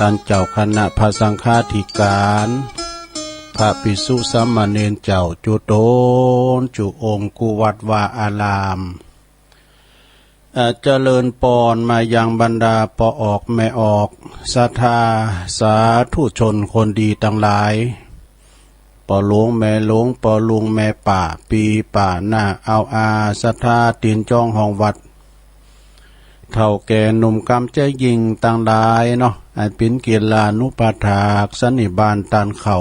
ท่านเจ้าคณะพระสังฆาธิการพระภิกษุสามเณรเจ้าจุโตนจุองค์กุวัดวาอารามเจริญปอนมายังบรรดาปอออกแม่ออกศรัทธาสาธุชนคนดีทั้งหลายปอหลวงแม่หลวงปอลุงแม่ป่าปีป่าหน้าเอาอาศรัทธาตีนจองห้องวัดเท่าแก่หนุ่มกำใจยิงต่างหลายเนาะไอปินเกียรลานุปถากสันนิบาลตันเข่า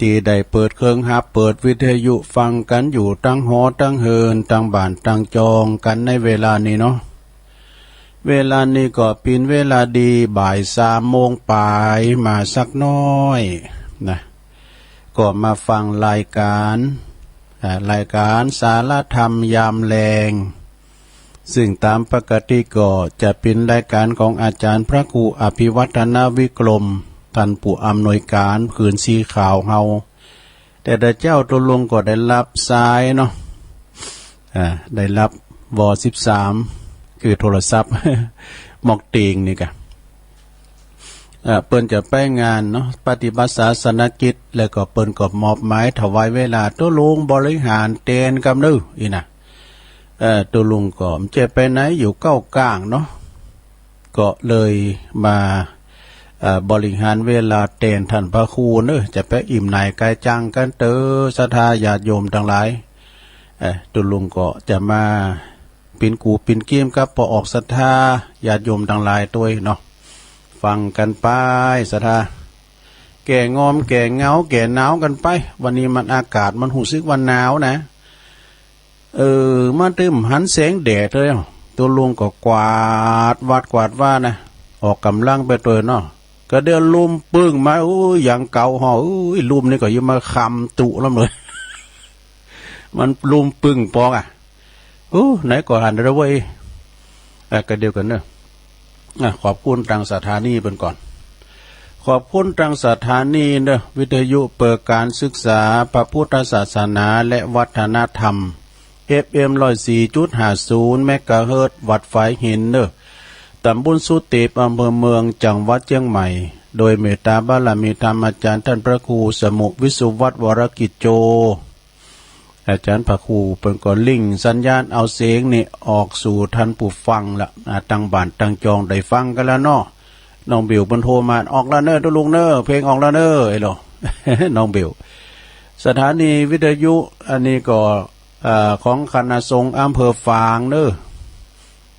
ตีได้เปิดเครื่องฮับเปิดวิทยุฟังกันอยู่ตั้งหอตั้งเฮินตั้งบ้านตั้งจองกันในเวลานี้เนาะเวลานี้ก็เป็นเวลาดีบ่าย3 โมงปลายมาสักน้อยนะก็มาฟังรายการสารธรรมยามแลงซึ่งตามปกติก็จะเป็นรายการของอาจารย์พระครูอภิวัฒนวิกรมท่านผู้อำนวยการผืนสีขาวเฮาแต่เจ้าตัวลงก็ได้รับสายเนาะได้รับว13คือโทรศัพท์หมอกติงนี่กะเปิ้นจะไปงานเนาะปฏิบัติศาสนกิจแล้วก็เปิ้นก็มอบหมายถวายเวลาตัวลุงบริหารเตนกำนึอีนะตัวลุงก็จะไปไหนอยู่เก้ากลางเนาะก็เลยมาบริหารเวลาเตนท่านพระครูเนอะจะไปอิ่มไหนไกลจังกันเตอศรัทธาญาติโยมทั้งหลายตัวลุงก็จะมาปินกูปินเกี้ยมกับพอออกศรัทธาญาติโยมทั้งหลายตัวเนาะฟังกันไปศรัทธาแก่งอมแก่เงาแก่หนาวกันไปวันนี้มันอากาศมันหูซึกวันหนาวนะมาตึมหันแสงแดดเลยตัวลุงก็กวาดวัดกวาดว่านะออกกำลังไปตัวเนาะก็เดินลุมปึ้งมาอย่างเก่าห่อลุมนี่ก็ยังมาคำตุแล้วเลยมันลุมปึ้งปองไหนก็หันได้เว้ยก็เดียวกันเนอะขอบคุณทางสถานีเป็นก่อนขอบคุณทางสถานีเนอะวิทยุเปิดการศึกษาพระพุทธศาสนาและวัฒนธรรม FM 104.50 เมกะเฮิรตซ์วัดฝายหินเนอะตำบลสุเตปอำเภอเมืองจังหวัดเชียงใหม่โดยเมตตาบารมีธรรมอาจารย์ท่านพระครูสมุวิสุวัฒน์วรกิจโจอาจารย์พระครูเป็นก็ลิงสัญญาณเอาเสียงนี่ออกสู่ท่านผู้ฟังละตั้งบ้านตั้งจองได้ฟังกันแล้วเนาะน้องบิวเพิ่นโทรมาออกแล้วเนอะตัวลุงเนอะเพลงออกแล้วเนอะไอ้หรอ น้องบิวสถานีวิทยุอันนี้ก็ของคณะสงฆ์อำเภอฝางเนอะ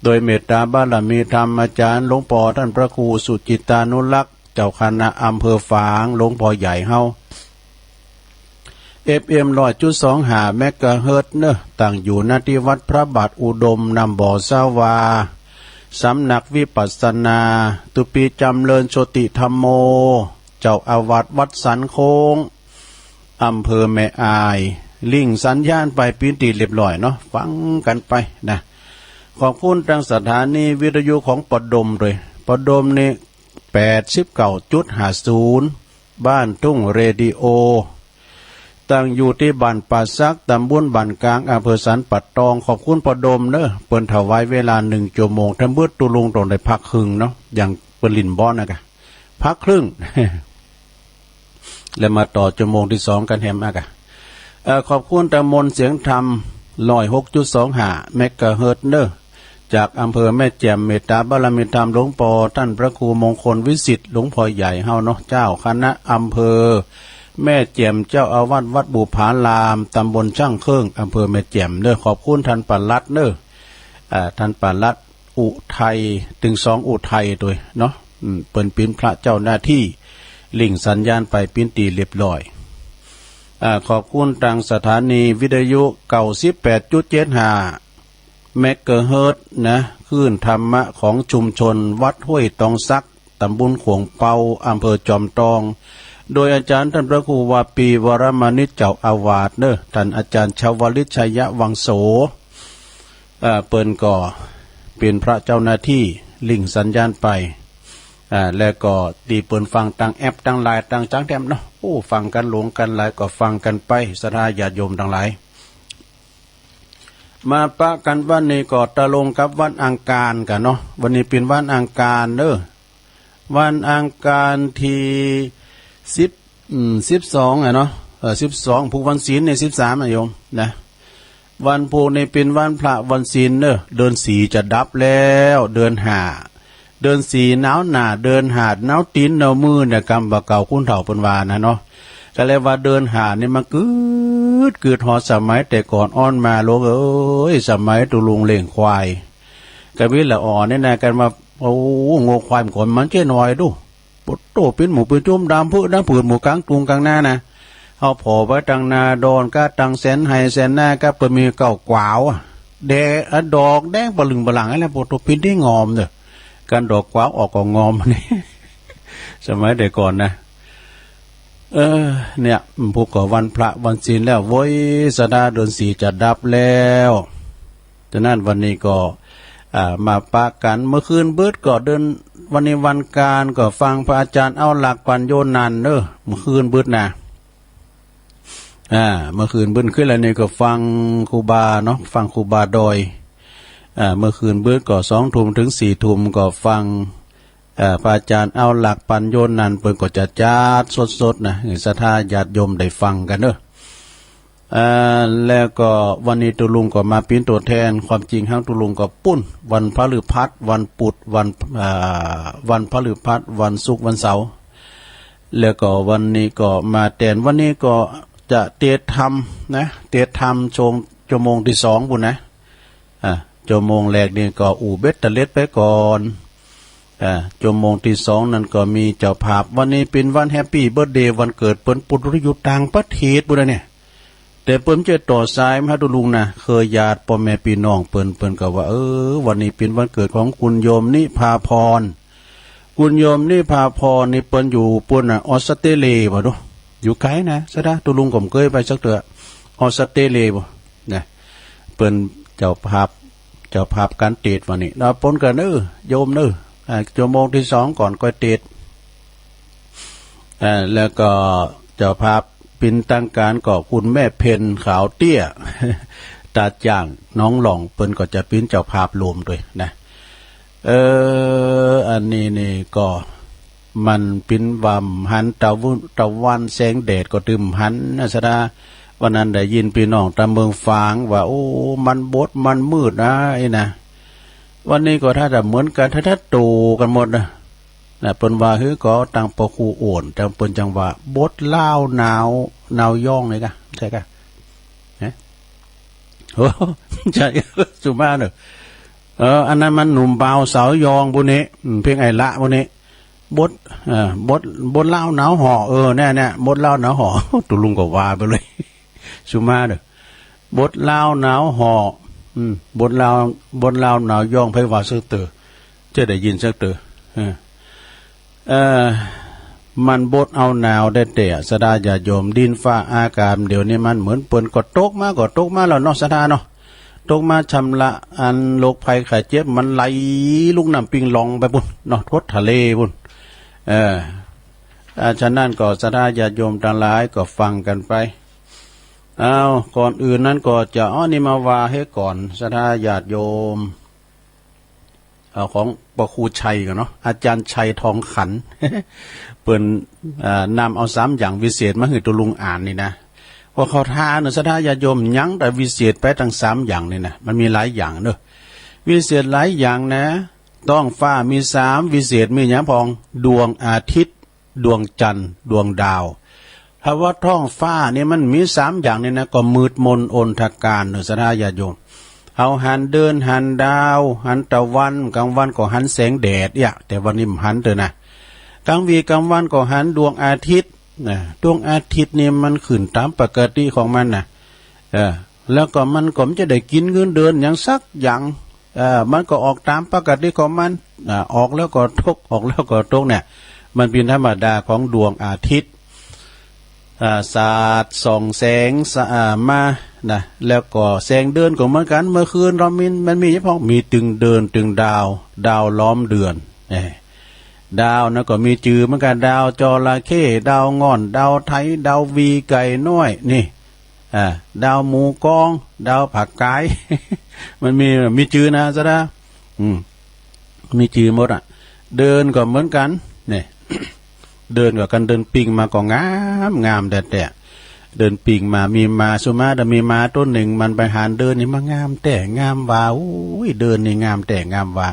โดยเมตตาบารมีธรรมอาจารย์หลวงพ่อท่านพระครูสุจิตานุรักษ์เจ้าคณะอำเภอฝางหลวงพ่อใหญ่เฮา FM 100.25 เมกะเฮิรตซ์เนอะตั้งอยู่ณที่วัดพระบาทอุดมนำบ่อสาวาสำนักวิปัสสนาตุปีจำเริญโชติธรรมโมเจ้าอาวาสวัดสันโค้งอำเภอแม่อายลิงสัญญาณไปปิ้นตีเรียบร้อยเนาะฟังกันไปนะขอบคุณทางสถานีวิทยุของปดมเลยปดมนี่89.50บ้านทุ่งเรดิโอตั้งอยู่ที่บ้านป่าซักตำบลบ้านกลางอำเภอสันปัดตองขอบคุณปดมเนอะเปิ้นถวายเวลา1 ชั่วโมงถ้ามืดตุลุงตรงได้พักครึ่งเนาะอย่างเปิ้นลินบอนนะกะพักครึ่ง แล้วมาต่อชั่วโมงที่2กันแฮมกะขอบคุณตะมนเสียงธรรม106.25 เมกะเฮิรตซ์เนอะจากอำเภอแม่แจ่มเมตตาบารมีธรรมหลวงพ่อท่านพระครูมงคลวิสิทธิ์หลวงพ่อใหญ่เฮาเนาะเจ้าคณะอำเภอแม่แจ่มเจ้าอาวาสวัดบุพารามตำบลช่างเครื่องอำเภอแม่แจ่มเนอะขอบคุณท่านปลัดเนอะท่านปลัดอุทัยถึง2อุทัยตัวเนาะเปิ้นเป็นพระเจ้าหน้าที่ลิงสัญญาณไปปิ้นตีเรียบร้อยขอบคุณทางสถานีวิทยุ 98.75 เมกะเฮิรตซ์นะคลื่นธรรมะของชุมชนวัดห้วยตองซักตำบลขวงเปาอำเภอจอมทองโดยอาจารย์ท่านพระครูวาปีวรมานิจเจ้าอาวาสเนอะท่านอาจารย์ชาวลิตชัยวังโสเปิ้นก็เป็นพระเจ้าหน้าที่ลิงสัญญาณไปแล้วก็ตีเปิ้นฟังตั้งแอปตั้งไลน์ตั้งจังแถมเนาะฟังกันหลงกันหลายก็ฟังกันไปศรัทธาญาติโยมทั้งหลาย มาปะกันวันนี้ก็ตะลงกับวันอังคารกันเนาะวันนี้เป็นวันอังคารเด้อวันอังคารที่12เนาะ12ผูกวันศีลใน13โยมนะวันผูกในเป็นวันพระวันศีลเด้อเดือน4จะดับแล้วเดือน5เดือน4หนาวหน้าเดือน5หนาวตีนหนาวมือเนี่ยกรรมบ่เก่าคุณเฒ่าเพิ่นว่านะเนาะก็เลยว่าเดือน5นี่มันเกิดฮอดสมัยแต่ก่อนอ้อนมาโลกเอ้ยสมัยตุลุงเลี้ยงควายกะวิละอ่อนนี่นะกันมาโอ้งอควายก่อนมันเจ้น้อยดูปดโตเป็นหมูเป็นจุ่มดำพื้นน้ำผืนหมูกลางกรุงกลางหน้านะเอาพอไว้ตังนาโดนก็ตังแสนไห้แสนหน้าก็เปิดมีเก่ากวาวแดงดอกแดงบลึงบลังอะไรปดโตเป็นที่งอมเด้อการดอกกวาวออกก็งอมนี่ สมัยแต่ก่อนนะเนี่ยพวกก็วันพระวันศีลแล้วโว้ยสดาเดือน4จะดับแล้วฉะนั้นวันนี้ก็มาปะกันเมื่อคืนเบิดก็เดินวันนี้วันการก็ฟังพระอาจารย์เอาหลักปัญโยนันเด้อเมื่อคืนเบิดนะเมื่อคืนเบิดขึ้นแล้วนี่ก็ฟังครูบาเนาะฟังครูบาดอยเมื่อคืนเบิดก็2 ทุ่มถึง4 ทุ่มก็ฟังพระอาจารย์เอาหลักปัญโยนันเปิ่นก็จะจัดสดๆนะให้ศรัทธาญาติโยมได้ฟังกันเด้อแล้วก็วันนี้ตุลุงก็มาเป็นตัวแทนความจริงทั้งตุลุงก็ปุ้นวันพฤหัสวันพุธวันพฤหัสวันศุกร์วันเสาร์แล้วก็วันนี้ก็มาแทนวันนี้ก็จะเทศธรรมนะเทศธรรมชั่วโมงที่2พุ่นนะชั่วโมงแรกนี่ก็อู่เบ็ดตะเล็ดไปก่อนชั่วโมงที่2นั่นก็มีเจ้าภาพวันนี้เป็นวันแฮปปี้เบิร์ธเดย์วันเกิดเปิ้นปุถุอยู่ต่างประเทศพุ่นเนี่ยแต่เปิ้นจะต่อสายมาตุลุงนะเคยญาติพ่อแม่พี่น้องเปิ้นก็ว่าวันนี้เป็นวันเกิดของคุณโยมนิพาพรคุณโยมนิพาพรนี่เปิ้นอยู่ปุ่นออสเตรเลียบ่ดูอยู่ไกลนะซะดะตุลุงก็เคยไปสักเทื่อออสเตรเลียบ่นะเปิ้นเจ้าภาพการเทศวันนี้แล้วปนกันโยมชั่วโมงที่2ก่อนก็เทศแล้วก็เจ้าภาพปินตั้งการก็คุณแม่เพนขาวเตี้ยตาจ่างน้องหล่องเปิ้นก็จะปินเจ้าภาพรวมด้วยนะอันนี้นี่ก็มันปินวำหันตะวันแสงแดดก็ตึมหันนะสดาวันนั้นได้ยินพี่น้องตะเมืองฟางว่าโอ้มันบดมันมืดนะไอ้นะวันนี้ก็ถ้าจะเหมือนกันถ้าตูกันหมดนะเปิ้นว่าก็ตังปะคูโอนตังเปิ้นจังว่าบดเล่าหนาวย่องเลยกะใช่กะโอ้ใช่สุมาเนอะอันนั้นมันหนุ่มเบาสาวยองบุนี้เพียงไอ้ละบุนี้บดเล่าหนาวห่อแน่บดเล่าหนาวห่อตุลุงก็ว่าไปเลยสุมาเนอะบดเล่าหนาวห่อบดเล่าหนาวย่องไผว่าซึกเตอจะได้ยินซึกเตอมันบดเอาหนาวได้แต่สดาญาโยมดินฟ้าอากาศเดี๋ยวนี้มันเหมือนเปิ้นก็ตกมาแล้วเนาะสดาเนาะตกมาชำระอันโรคภัยไข้เจ็บมันไหลลูกน้ำปิงลองไปพุ่นเนาะทดทะเลพุ่นฉะนั้นก็สดาญาโยมทั้งหลายก็ฟังกันไปก่อนอื่นนั้นก็จะนี่มาว่าให้ก่อนสดาญาโยมของพระครูชัยกันเนาะอาจารย์ชัยทองขัน เปิ้นนำเอา3อย่างวิเศษมาให้ตุลุงอ่านนี่นะว่าเขาทานสดาญาโยมยังแต่วิเศษไปทั้ง3อย่างนี่นะมันมีหลายอย่างเนอะวิเศษหลายอย่างนะต้องฟ้ามี3วิเศษมีหยังพองดวงอาทิตย์ดวงจันทร์ดวงดาวถ้าว่าท้องฟ้านี่มันมี3อย่างนี่นะก็มืดมนอนทการเนอะสดาญาโยมเอาหันเดินหันดาวหันตะวันกลางวันก็หันแสงแดดแต่วันนี้หันเถอะนะกลางวันก็หันดวงอาทิตย์ดวงอาทิตย์นี่มันขึ้นตามปกติของมันนะแล้วก็มันก็จะได้กินเงินเดือนอย่างสักอย่างมันก็ออกตามปกติของมันออกแล้วก็ตกออกแล้วก็ตกเนี่ยมันเป็นธรรมดาของดวงอาทิตย์สาดส่องแสงมานะแล้วก็แสงเดือนก็เหมือนกันเมื่อคืนมันมีเฉพาะมีตึงเดินตึงดาวล้อมเดือนดาวนะก็มีจือเหมือนกันดาวจระเข้ดาวง่อนดาวไทยดาววีไก่น้อยนี่ดาวหมูกอง ดาวผักกาย มันมีจือนะซะนะมีจือหมดอ่ะเดินก็เหมือนกันเนี่ย เดินกับกันเดินปิงมาก็งามแต่เดินปิงมามีมาสุมาแต่มีมาต้นหนึ่งมันไปหาเดินนี่มางามแต่งามว่าอุ้ยเดินนี่งามแต่งามว่า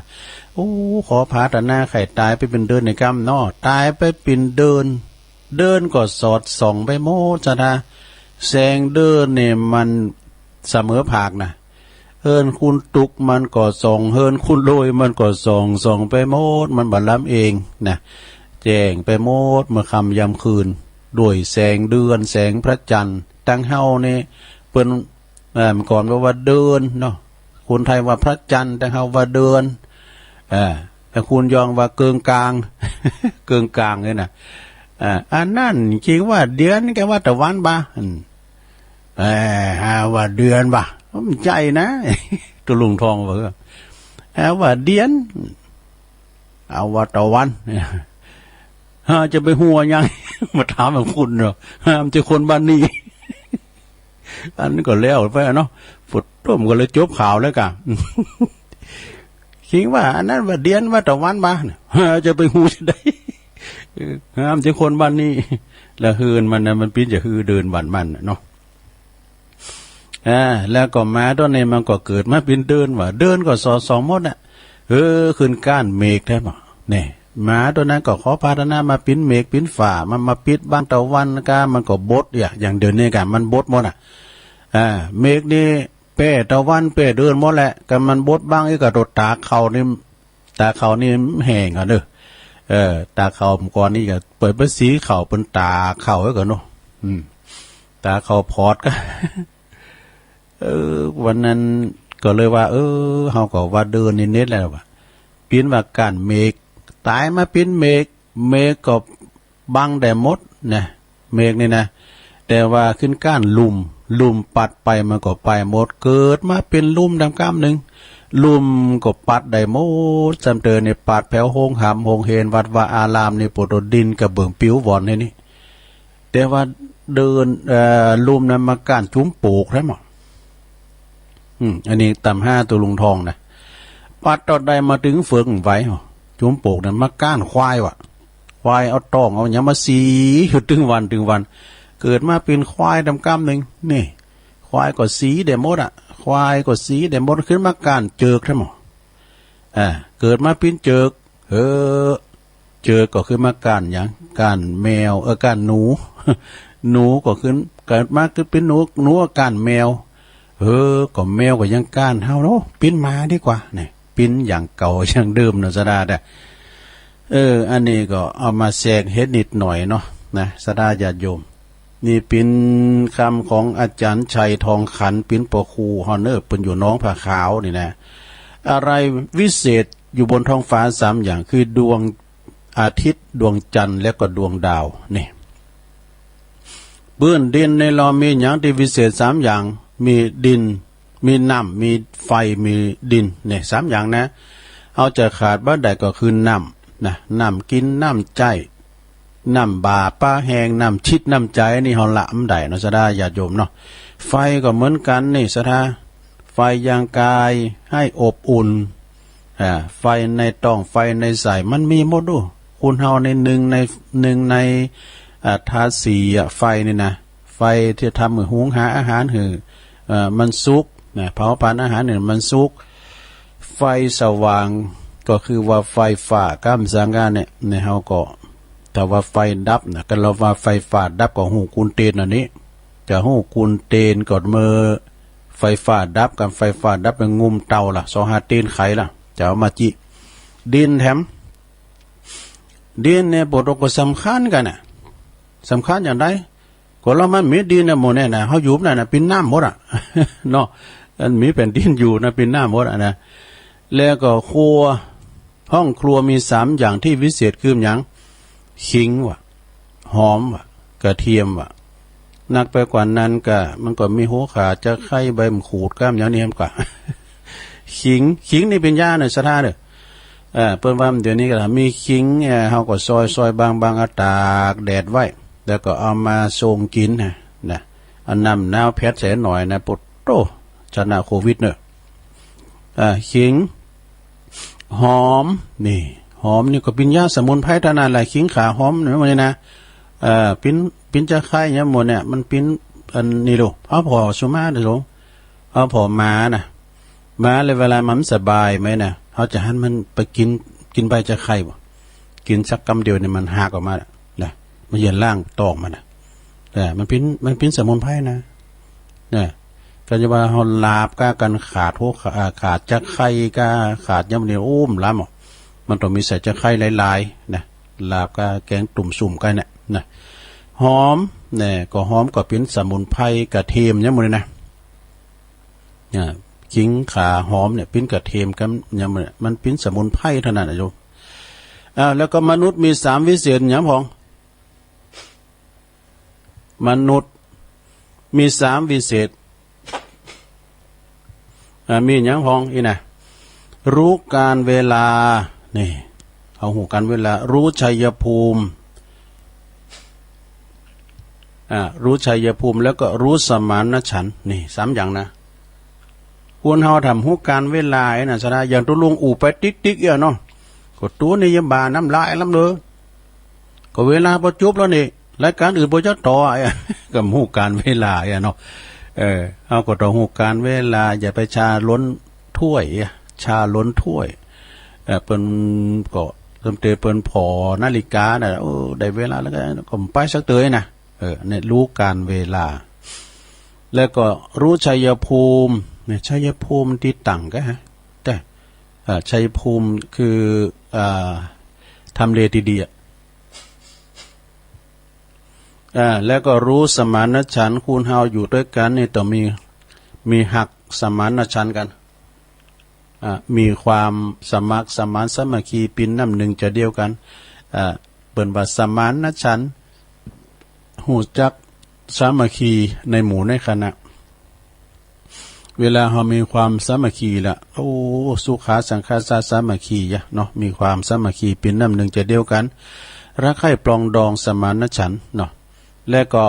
โอ้ขอพาตนาไข่ตายไปเป็นเดินในกำนอตายไปเป็นเดินก็สอดส่องไปโมจะนะแสงเดินเนี่ยมันเสมอภาคนะเฮินคุณตุกมันก็ส่องเฮินคุณโรยมันก็ส่องไปโมดมันบัลลัมเองนะแจ้งไปโมดเมื่อค่ำยามคืนด้วยแสงเดือนแสงพระจันทร์ตั้งเฮานี่เปิ้นก่อนว่าเดินเนาะคนไทยว่าพระจันทร์ตั้งเฮาว่าเดินแต่คุณยองว่าเกิงกลาง เกิงกลางเลยนะอันนั่นจริงว่าเดือนแกว่าตะวันบ่หาว่าเดือนบ่มันใจนะตุลุงทองบอกว่าเดือนเอาว่าตะวันจะไปหัวยัง มาถามแบบคุณเนาะห้ามจะคนบ้านนี้ อันนี้ก็แล้วไปเนาะฝุดต้มก็เลยจบข่าวแล้วกัน คิดว่าอันนั้นว่าเดือนว่าตะวันบ้านจะไปหูจะได้ห้ามจะคนบ้านนี้แล้วฮืนมันนะมันปิ้นจะฮือเดินบ้านมันเนาะแล้วก็มาตอนนี้มันก็เกิดมาเป็นเดินว่าเดินก็สองมดอ่ะขึ้นก้านเมฆได้ป่ะเนี่ยหมาตัวนั้นก็ขอพาธนามาปิ้นเมฆปิ้นฝ่ามันมาปิดบ้านตะวันก็มันก็บดอย่างเดินเนี่ยกันมันบดหมดอ่ะเมฆนี่เป้ตะวันเป้เดินหมดแหละกันมันบดบ้างไอ้กระโดดตาเขานี่แห้งอ่ะเด้อตาเขาก่อนนี่ก็เปิดเป็นสีเขาเป็นตาเขาไว้ก่อนเนาะตาเขาพอดก็ วันนั้นก็เลยว่าเฮาก็ว่าเดินนิดๆแล้วว่าปิ้นว่าการเมฆตายมาปิ้นเมฆก็บังได้หมดนะเมฆนี่นะแต่ว่าขึ้นก้านลุ่มปัดไปมันก็ไปหมดเกิดมาเป็นลุ่มดำก้ามหนึ่งลุ่มก็ปัดได้หมดจำเตือนในปัดแผ่วโฮงหำโฮงเฮนวัดว่าอารามในปดดินกับเบิ่งปิ้ววอนนี่แต่ว่าเดินลุ่มนั้นมาก้านจุ้มปลูกได้หมดอันนี้ต่ำ5ตัวลุงทองนะปัดตอดใดมาถึงเฟืองไว้จุ้มโปกนั้นมาก้านควายควายเอาตองเอาอย่างมาสีถึงวันเกิดมาเป็นควายดำก้ามหนึ่งนี่ควายก็สีเดมดอ่ะควายก็สีเดมดขึ้นมาก้านเจิกใช่ไหมเกิดมาเป็นเจิกเจิกก็ขึ้นมาก้านอย่างก้านแมวก้านหนูก็ขึ้นเกิดมาคือเป็นหนูก้านแมวก็แมวก็ยังก้านเฮาเนาะปิ้นมาดีกว่าเนี่ยปิ้นอย่างเก่าอย่างเดิมเนาะสดาแต่อันนี้ก็เอามาแทรกเฮ็ดนิดหน่อยเนาะนะสดาญาติโยมนี่ปิ้นคำของอาจารย์ชัยทองขันปิ้นปอคูฮอนเนอร์เป็นอยู่น้องผาขาวนี่นะอะไรวิเศษอยู่บนท้องฟ้า3อย่างคือดวงอาทิตย์ดวงจันทร์และก็ดวงดาวนี่เบื้องดินในเรามีอย่างที่วิเศษ3อย่างมีดินมีน้ำมีไฟมีดินเนี่ย3อย่างนะเอาจะขาดบ้าใดก็คือน้ำนะน้ำกินน้ำใจน้ำบาป้าแหงน้ำชิดน้ำใจนี่เฮาละอำใดเนาะสดาญาติโยมเนาะไฟก็เหมือนกันนี่สดาไฟยังกายให้อบอุ่นไฟในต้องไฟในใส่มันมีหมดดูคุณเฮาในหนึ่งในธาตุสี่ไฟนี่นะไฟที่ทำหุงหาอาหารมันสุกนะเผาผลาญอาหารเนี่ยมันสุกไฟสว่างก็คือว่าไฟฟ้าก้ามสังกาเนี่ยในเฮาก็แต่ว่าไฟดับนะกันเราว่าไฟฟ้าดับก็หูกุนเตนอันนี้จะหูกุนเตนกดมือไฟฟ้าดับกับไฟฟ้าดับเป็นงุมเตาล่ะ2-5เตนไขล่ะจะเอามาจิดินแถมดินเนี่ยบทก็สำคัญกันน่ะสำคัญอย่างไรก็เรามันมีดินนะหมดเนี่ยนะเขาอยู่นั่นนะเป็นน้ำหมดอ่ะเนาะอันมีเป็นดินอยู่นะเป็นน้ำหมดอ่ะนะแล้วก็ครัวห้องครัวมี3อย่างที่วิเศษคืออย่างขิงว่ะหอมว่ะกระเทียมว่ะนักไปกว่านั้นก็มันก็มีหัวขาจะไข่ใบมะขูดก้ามอย่างนี้กว่าขิงนี่เป็นยาในสถานเด้อเปิ้นว่าเดี๋ยวนี้ก็มีขิงเฮาก็ซอยบางๆตากแดดไว้แล้วก็เอามาส่งกินนะอันน้ำแพทย์ใส่หน่อยนะปุตโต ชนะโควิดเนอะขิงหอมนี่หอมนี่ก็เป็นยาสมุนไพรเท่านั้นแหละขิงขาหอมเนี่ยมันนะปิ้นจะไข่เนี่ยหมดเนี่ยมันปิ้นอันนี้ดูเอาพอสุมาเดี๋ยวเอาพอมานะมาเลยเวลามันสบายไหมนะเขาจะให้มันไปกินใบจะไข่บ่กินสักกำเดียวเนี่ยมันหักออกมาเนี่ยมันเย็นล่างตอกมันนะแต่มันปิ้นสมุนไพรนะเนี่ยก็จะว่าเขาลาบก้ากันขาดพวกขาดจะไข่ก้าขาดย่ำเดียวล้ำหมดมันต้องมีใส่จะไข่หลายๆนะลาบก้าแกงตุ่มสุ่มกันเนี่ยนะหอมเนี่ยก็หอมก็เป็นสมุนไพรกระเทียมเนี่ยหมดเลยนะเนี่ยขิงขาหอมเนี่ยเป็นกระเทียมกันเนี่ยมันเป็นสมุนไพรเท่านั้นนะโยมแล้วก็มนุษย์มี3วิเศษเนี่ยพองมนุษย์มี3วิเศษมีอย่างพองอีนะรู้การเวลานี่เอาหูการเวลารู้ชัยภูมิรู้ชัยภูมิแล้วก็รู้สมานฉันท์นี่3อย่างนะควรเฮาทำหูการเวลาไอ้น่ะซะนะอย่างตัวลุงอู่ไปติ๊กๆเนาะก็ตัวนี่ยบาน้ำลายล้ำเด้อก็เวลาพอจบแล้วนี่รายการอื่นบ่จะต่อก็หูการเวลาเนาะเอาก็ต้องหูการเวลาอย่าไปชาล้นถ้วยชาล้นถ้วยเปิ้นก็เติมเปิ้นพอนาฬิกาน่ะได้เวลาแล้วก็ไปสักเตยนะเนี่ยรู้การเวลาแล้วก็รู้ชัยภูมิเนี่ยชัยภูมิที่ตั้งก็ฮะแต่ชัยภูมิคือทำเลดีๆแล้วก็รู้สมานฉันท์คูณเฮาอยู่ด้วยกันนี่ต้องมีหักสมานฉันท์กันมีความสมัครสมานสามัคคีเป็นน้ำหนึ่งจะเดียวกันเปิ้นว่าสมานฉันท์หูจักสามัคคีในหมู่ในคณะเวลาเรามีความสามัคคีละสุขาสังคาสามัคคีเนาะมีความสามัคคีเป็นน้ำหนึ่งจะเดียวกันรักใคร่ปรองดองสมานฉันท์เนาะและก็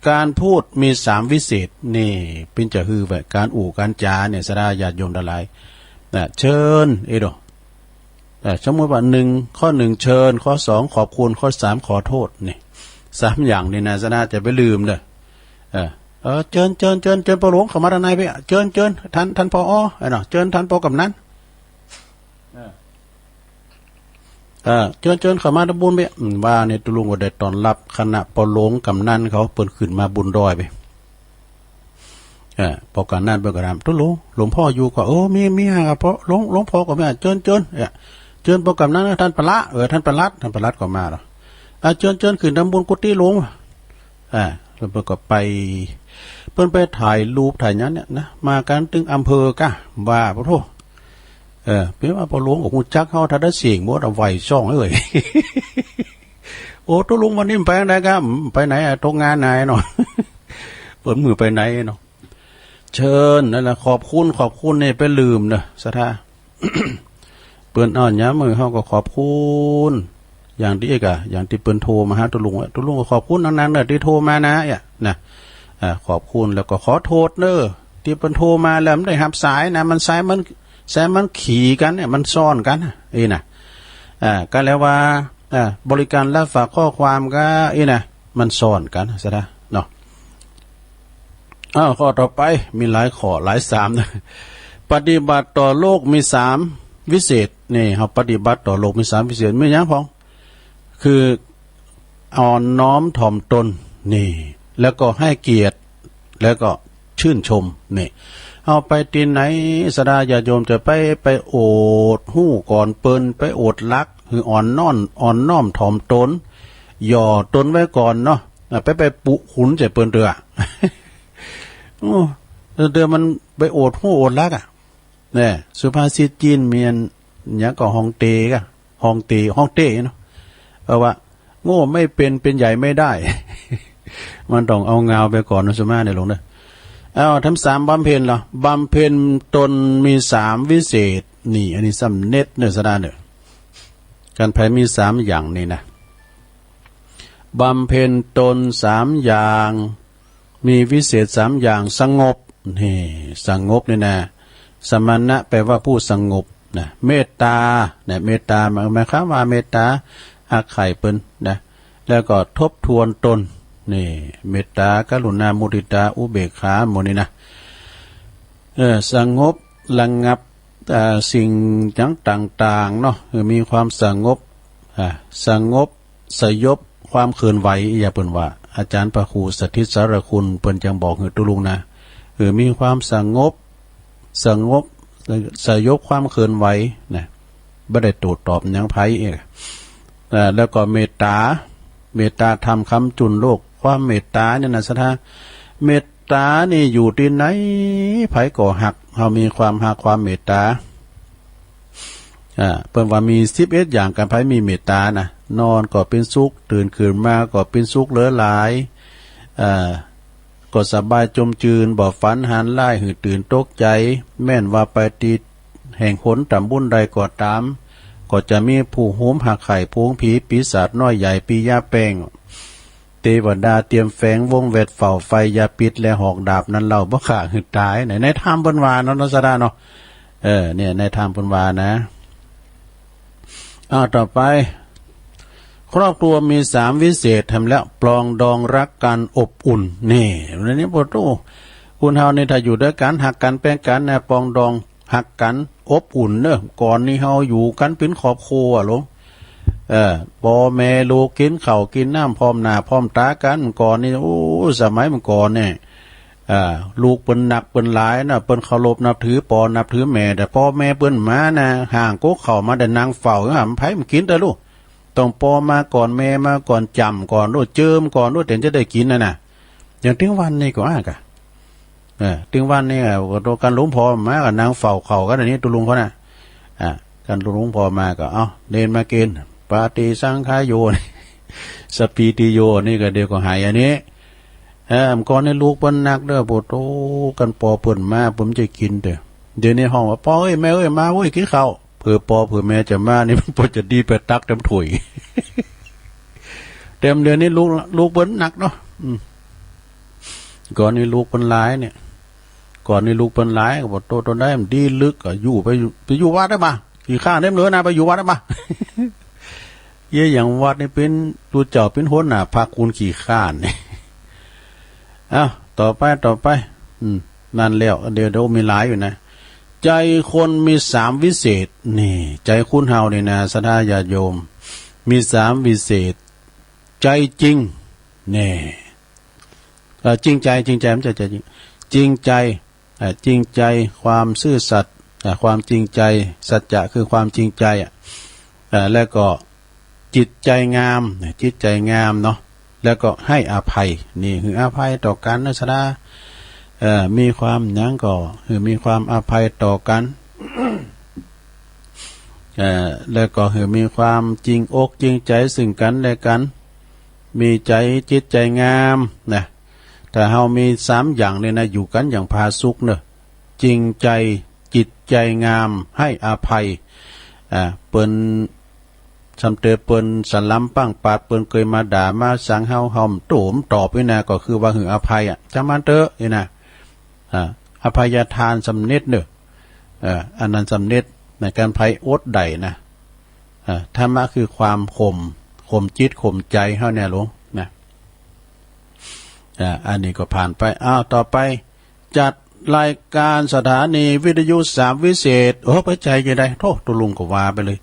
การพูดมี3วิเศษนี่เป็นจะฮือแบบการการจาเนี่ยสดาญาติโยมทั้งหลายเชิญโดสมมติว่าข้อ1เชิญข้อ2ขอบคุณข้อ3ขอโทษนี่3อย่างนี่นะสดาจะไปลืมเด้อเชิญปอหลวงเข้ามาด้านในไปเชิญท่านผอเนาะเชิญท่านผอกำนันเชิญเข้ามาทำบุญไปว่าเนี่ยตุลุงก็ได้ตอนรับคณะปอหลวงกำนันเขาเปิดขึ้นมาบุญดอยไปพอกำนันเปิดกระดามตุลุงหลวงพ่ออยู่ก็มีครับเพราะหลวงพ่อก็ไม่เชิญพอกำนันท่านประละท่านประลัดก็มาหรอเชิญขึ้นทำบุญกุฏิหลวงแล้วเปิดก็ไปเปิ้นไปถ่ายรูปถ่ายนั้นเนี่ยนะมากันถึงอำเภอกะว่าพระโทเป็นว่าพอหลวงของจักเขาถ้าได้เสียงมดเอาไว้ช่องโอ้ตุลุงวันนี้ไปไหนครับไปไหนตรงงานไหนเนาะเปิดมือไปไหนเนาะเชิญนั่นแหละขอบคุณเนี่ยไปลืมเนาะสถา เปิ้นย้ำมือเขาก็ขอบคุณอย่างที่อย่างที่เปิ้นโทรมาหาตุลุงก็ขอบคุณนั้นๆที่โทรมานะนะขอบคุณแล้วก็ขอโทษเนอะที่เปิ้นโทรมาแล้วไม่ได้รับสายนะมันสายมันขี่กันเนี่ยมันซ่อนกันนะก็แล้วว่าบริการรับฝากข้อความก็นะมันซ่อนกันซะนะเนาะข้อต่อไปมีหลายข้อหลาย3นะปฏิบัติต่อโลกมี3วิเศษนี่เฮาปฏิบัติต่อโลกมี3วิเศษมีหยังพ้องคืออ่อนน้อมถ่อมตนนี่แล้วก็ให้เกียรติแล้วก็ชื่นชมนี่เอาไปตีไหนสดาญาโยมจะไปโอดหู้ก่อนเปิ้นไปโอดลักคืออ่อนน้อมถ่อมตนย่อตนไว้ก่อนเนาะไปปุขุนใจเปิ้นเด้อเดือมันไปโอดหู้โอดลักเนี่ยสุภาษิตจีนเมียนหยังก็ฮองเตเนาะว่าโง่ไม่เป็นใหญ่ไม่ได้ มันต้องเอาเงาไปก่อนนะสมาเนี่ยลงเด้อทั้ง3บำเพ็ญเหรอบำเพ็ญตนมี3วิเศษนี่อันนี้สำเน็จเนื้อสดาเนี่ยการแผ่มี3อย่างนี่นะบำเพ็ญตน3อย่างมีวิเศษ3อย่างสงบ นี่สงบนี่นะสมณะแปลว่าผู้สงบนะเมตตาเนี่ยเมตตาหมายความว่าเมตตาอาไข่เปิ้นนะแล้วก็ทบทวนตนนี่เมตตากรุณามุทิตาอุเบกขาหมดนี่นะสงบระงับสิ่งต่างๆเนาะมีความสงบสงบสยบความเขินไหวอย่าเปิ้นว่าอาจารย์พระครูสถิตสารคุณเปิ้นจังบอกให้ตุลุงนะมีความสงบสยบความเขินไหวนะบ่ได้โต้ตอบหยังไผแล้วก็เมตตาทำคำจุนโลกความเมตตาเนี่ยนะสถาเมตตานี่อยู่ที่ไหนไผก็หักเฮามีความหักความเมตตาเพิ่นว่ามี11อย่างกันไผมีเมตตานะนอนก็เป็นสุขตื่นขึ้นมาก็เป็นสุขเหลือหลายก็สบายจมจืนบ่ฝันหันไล่หือตื่นตกใจแม่นว่าไปติดแห่งหนตำบุญใดก็ตามก็จะมีผู้โหมหักไข่พวงผีปีศาจน้อยใหญ่ปียาแป้งเทวดาเตรียมแฝงวงเวทเฝ้าไฟยาปิดและหอกดาบนั้นเล่าบ่ขาหือตายในธรรมเพิ่นว่าเนาะสดาเนาะเนี่ยในธรรมเพิ่นว่านะต่อไปครอบครัวมี3วิเศษทำแล้วปลองดองรักกันอบอุ่นนี่ในนี้บ่ตู้คุณเฮานี่ถ้าอยู่ด้วยกันหักกันแป้งกันนะปลองดองหักกันอบอุ่นเนอะก่อนนี้เฮาอยู่กันเป็นครอบครัวหลงพ่อแม่ลูกกินข้าวกินน้ำพร้อมหน้าพร้อมตากันก่อนนี่โอ้สมัยเมื่อก่อนเนี่ยลูกเปิ้นหนักเปิ้นหลายนะเปิ้นเคารพนับถือปอนับถือแม่แต่พ่อแม่เปิ้นมานะห่างก็เข้ามาได้นางเฝ้าหำไผมันกินแต่ลูกต้องปอมาก่อนแม่มาก่อนจำก่อนโดดเจิมก่อนโดดถึงจะได้กินน่ะอย่างถึงวันนี้ก็ถึงวันนี้ก็การหลวงพ่อมากับนางเฝ้าเขากันอันนี้ตุลุงเขาน่ะการหลวงพ่อมาก็เดินมากินปาติสังขายโยสปีติโยนี่ก็เดี๋ยวก็หายอันนี้ก่อนในลูกเปิ้นนักเด้อโปโตกันปอเปิ้นมาผมจะกินเด้อเดี๋ยวนี้ห้องว่าปอเอ้ยแม่เอ้ยมาเว้ยกินข้าวเผื่อปอเผื่อแม่จะมานี่มันจะดีไปตักเต็มถ้วยเต็มเดือนนี้ลูกเปิ้นนักเนาะก่อนนี้ลูกเปิ้นหลายเนี่ยก่อนนี้ลูกเปิ้นหลายก็บอกโตได้มันดีลึกก็อยู่ไปอยู่วัดได้มากี่ข้างเต็มเหลือนะไปอยู่วัดได้มาเยี่ยอย่างวัดนี่เป็นตัวเจ้าเป็นหัวหน้าพาคุณขี่ข้านเนี่ยต่อไปนั่นแล้วเดี๋ยวมีหลายอยู่นะใจคนมี3วิเศษนี่ใจคุณเฮานี่นะศรัทธาญาติโยมมี3วิเศษใจจริงนี่จริงใจมันจะจริงใจความซื่อสัตย์ความจริงใจสัจจะคือความจริงใจแล้วก็จิตใจงามเนาะแล้วก็ให้อภัยนี่คืออภัยต่อกันนะสดามีความยั้งก็คือมีความอภัยต่อกันแล้วก็คือมีความจริงอกจริงใจซึ่งกันและกันมีใจจิตใจงามนะถ้าเฮามี3อย่างเลยนะอยู่กันอย่างพาสุขเนอะจริงใจจิตใจงามให้อภัยเปิ้นสำเตเปิ้นสลัมปั้งปาดเปิ้นเคยมาด่ามาสังเฮาหอมโตมตอบไว้นะก็คือว่าหืออภัยจำมันเตอะนี่นะอภัยทานสำเร็จเนอะอันนั้นสำเร็จในการภัยอดใดนะธรรมะคือความข่มจิตข่มใจเฮาเนี่ยหลวงนะอันนี้ก็ผ่านไปต่อไปจัดรายการสถานีวิทยุ3วิเศษไปใจจะได้โทษตุลุงก็ว่าไปเลย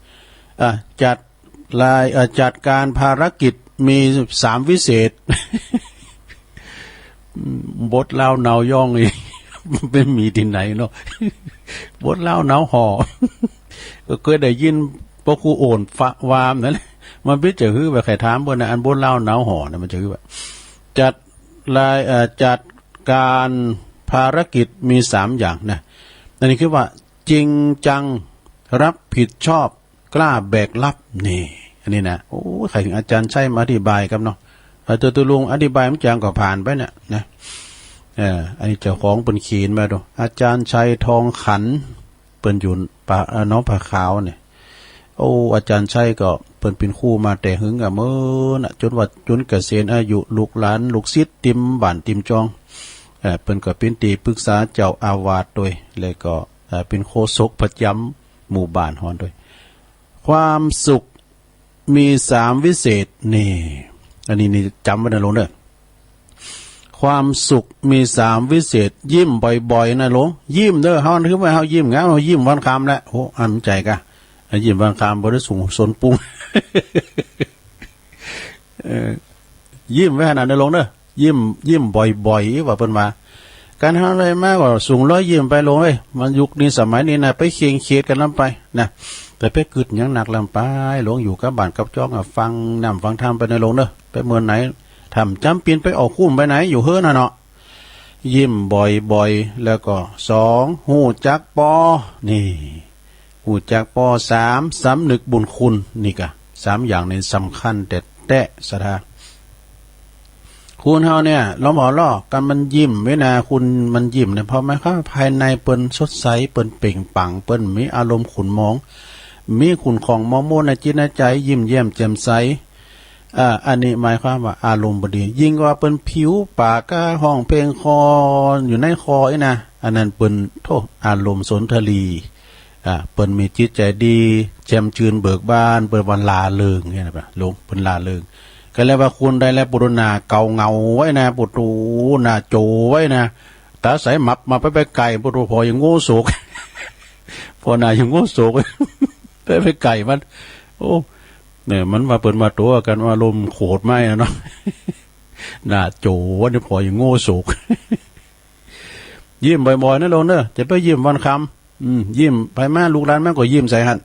จัดการภารกิจมี3วิเศษบทเล่าเนาย่องนี่ไม่มีที่ไหนเนาะบทเล่าเนาห่อก็เคยได้ยินพวกครูโอนฟะวามนั่นมันไปเจอคือแบบใครถามบนนะอันบทเล่าเนาห่อนะมันเจอแบบจัดการภารกิจมี3อย่างนะนั่นนี่คือว่าจริงจังรับผิดชอบกล้าแบกรับนี่อันนี้นะโอ้ใครถึงอาจารย์ใช่มาอธิบายครับเนาะตัวลุงอธิบายมันจังก็ผ่านไปเนี่ยนะอันนี้เจ้าของเป็นเขียนมาดูอาจารย์ชัยทองขันเป็นอยู่ป่าน้องผาขาวเนี่ยอาจารย์ชัยก็เป็นครูมาแต่หึงกับเมื่อนะจนเกษียณอายุลูกหลานลูกศิษย์ติมบ้านติมจอง เป็นก็เป็นตีปรึกษาเจ้าอาวาสด้วยแล้วก็เป็นโฆษกประจำหมู่บ้านฮอนด้วยความสุขมี3วิเศษนี่อันนี้จำไว้นะหลวงเด้อความสุขมี3วิเศษยิ้มบ่อยๆนะหลวงยิ้มเด้อเฮาคือว่าเฮายิ้มงามเฮายิ้มวันคำแล้วโอ้อันใจกะยิ้มวันคำบ่ได้สูงสนปุ้ง ยิ้มไว้ขนาดนั้นหลวงเด้อยิ้มบ่อยๆว่าเพิ่นว่าการทำอะไรมากกว่าสูงยิ้มไปลงเอ้ยมันยุคนี้สมัยนี้นะไปเคียงเคียดกันลำไปนะแต่ไปกึดยังหนักลำไปหลวงอยู่กับบ้านกับจ้องฟังนำฟังธรรมไปในหลวงเด้อไปเมื่อไหนทำจำเป็นไปออกคุ้มไปไหนอยู่เฮ้อน่ะเนาะยิ้มบ่อยๆแล้วก็2หูจักปอนี่หูจักปอ3สำนึกบุญคุณนี่กะ3อย่างนี้สำคัญแต่ศรัทธาคุณเฮาเนี่ยเราหมอล่อกันมันยิ้มไว้นะคุณมันยิ้มเนี่ยเพราะไม่ครับภายในเปิ้นสดใสเปิ้นเปล่งปลั่งเปิ้นมีอารมณ์ขุ่นมองมีขุ่นของมอมโมในจิตในใจยิ้มแย้มแจ่มใสอันนี้หมายความว่าอารมณ์บดียิ่งกว่าเปิ้นผิวปากก็ห้องเพลงคออยู่ในคอไอ้นะอันนั้นเปิ้นโทอารมณ์สนทลีเปิ้นมีจิตใจดีแจ่มชื่นเบิกบานเปิ้นวันลาเริงเนี่ยนะลงเปิ้นลาเริงก็เลยว่าคุณได้แล้วปุรณาเก่าเงาไว้นะปุตูนาโจไว้นะตาใสหมับมาไปไก่ปุตูพอยังโง่โศก พอนายังโง่โศก ไปไก่มันโอ้เนี่ยมันมาเปิดมาตัวกันว่าลมโขดไหมนะเนาะ นาโจว่าเนี่ยพอยังโง่โศก ยิ้มบ่อยๆนะลงเนอะจะไปยิ้มวันคำยิ้มไปมาลูกหลานแม่ก็ยิ้มใส่หัน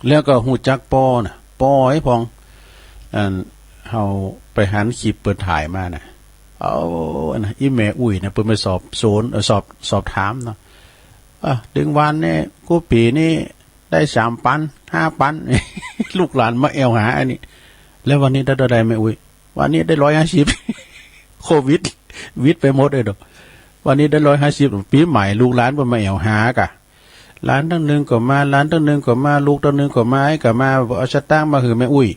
แล้วก็หูจักปอนะปอให้พองเฮาไปหันคลิปเปิดถ่ายมานะเอานะอีแม่อุ้ยนะเปิดไปสอบโซนสอบถามเนาะดึงวันเนี่ยกูปีนี่ได้3 ปัน 5 ปัน ลูกหลานมาแอวหาอันนี้แล้ววันนี้ได้เท่าใดแม่อุ้ยวันนี้ได้150 โควิดวิดไปหมดเลยดอกวันนี้ได้150ปีใหม่ลูกหลานเพิ่นมาแอวหากะหลานตั้งนึงก็มาหลานตั้งนึงก็มาลูกตั้งนึงก็มาให้ก็มาเอาสตางค์มาคือแม่อุ้ย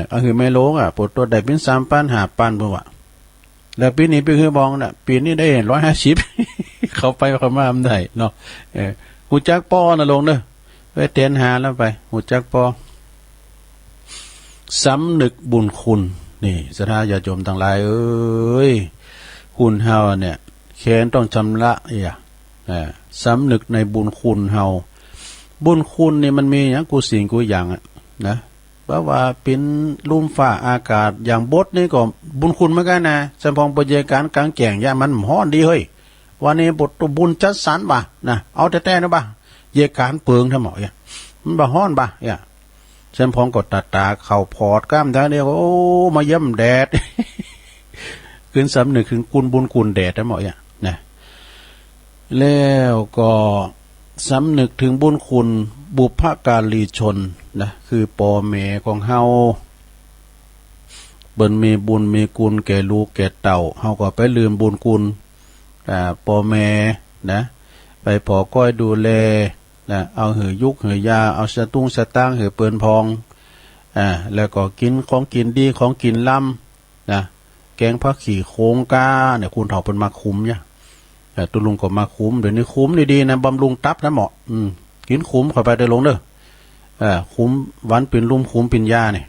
เอาคือไม่โลงปวดตัวได้เป็น3 ปัน 5 ปันบ่วะแล้วปีนี้ไปคือบองน่ะปีนี้ได้150 เขาไปเขามาทำได้เนาะหูจักปอนะลงเด้อไปเตียนหาแล้วไปหูจักปอสำนึกบุญคุณนี่ศรัทธาญาติโยมทั้งหลายเอ้ยคุณเฮาเนี่ยแค้นต้องชำระสำนึกในบุญคุณเฮาบุญคุณนี่มันมีอย่างกูสิ่งกูอย่างนะเพราะว่าเป็นลุ่มฟ้าอากาศอย่างบดนี่ก็บุญคุณเหมือนกันนะสมพงปฏิการกลางแก่งยามันฮ้อนดีเฮ้ยวันนี้บทบุญจัดสรรบ่ะนะเอาแต่ๆนะบ่ะเยการเปิงทั้งหมดมันบ่ฮ้อนบ่ะสมพงก็ตาเข่าพอดกล้ามทั้งเดียวโอ้มาเยี่ยมแดด ขึ้นสำนึกถึงคุณบุญคุณแดดทั้งหมดนะแล้วก็สำนึกถึงบุญคุณบุพการีชนนะคือพ่อแม่ของเฮาเบิ่นมีบุญมีคุณแก่ลูกแก่เต่าเฮาก็ไปลืมบุญคุณพ่อแม่นะไปพอก้อยดูแลนะเอาหือยุกหือยาเอาสตุ้งสตางค์หือเปิ้นพองแล้วก็กินของกินดีของกินล้ำนะแกงผักขี่โค้งก้าเนี่ยคุณเฒ่าเปิ้นมาคุ้มเนี่ยตุลุงก็มาคุ้มเดี๋ยวนี้คุ้มดีๆนะบำรุงตับนะเหมาะกินคุ้มเข้าไปได้ลงเด้อคุ้มวันเป็นลุ่มคุ้มเป็นยาเนี่ย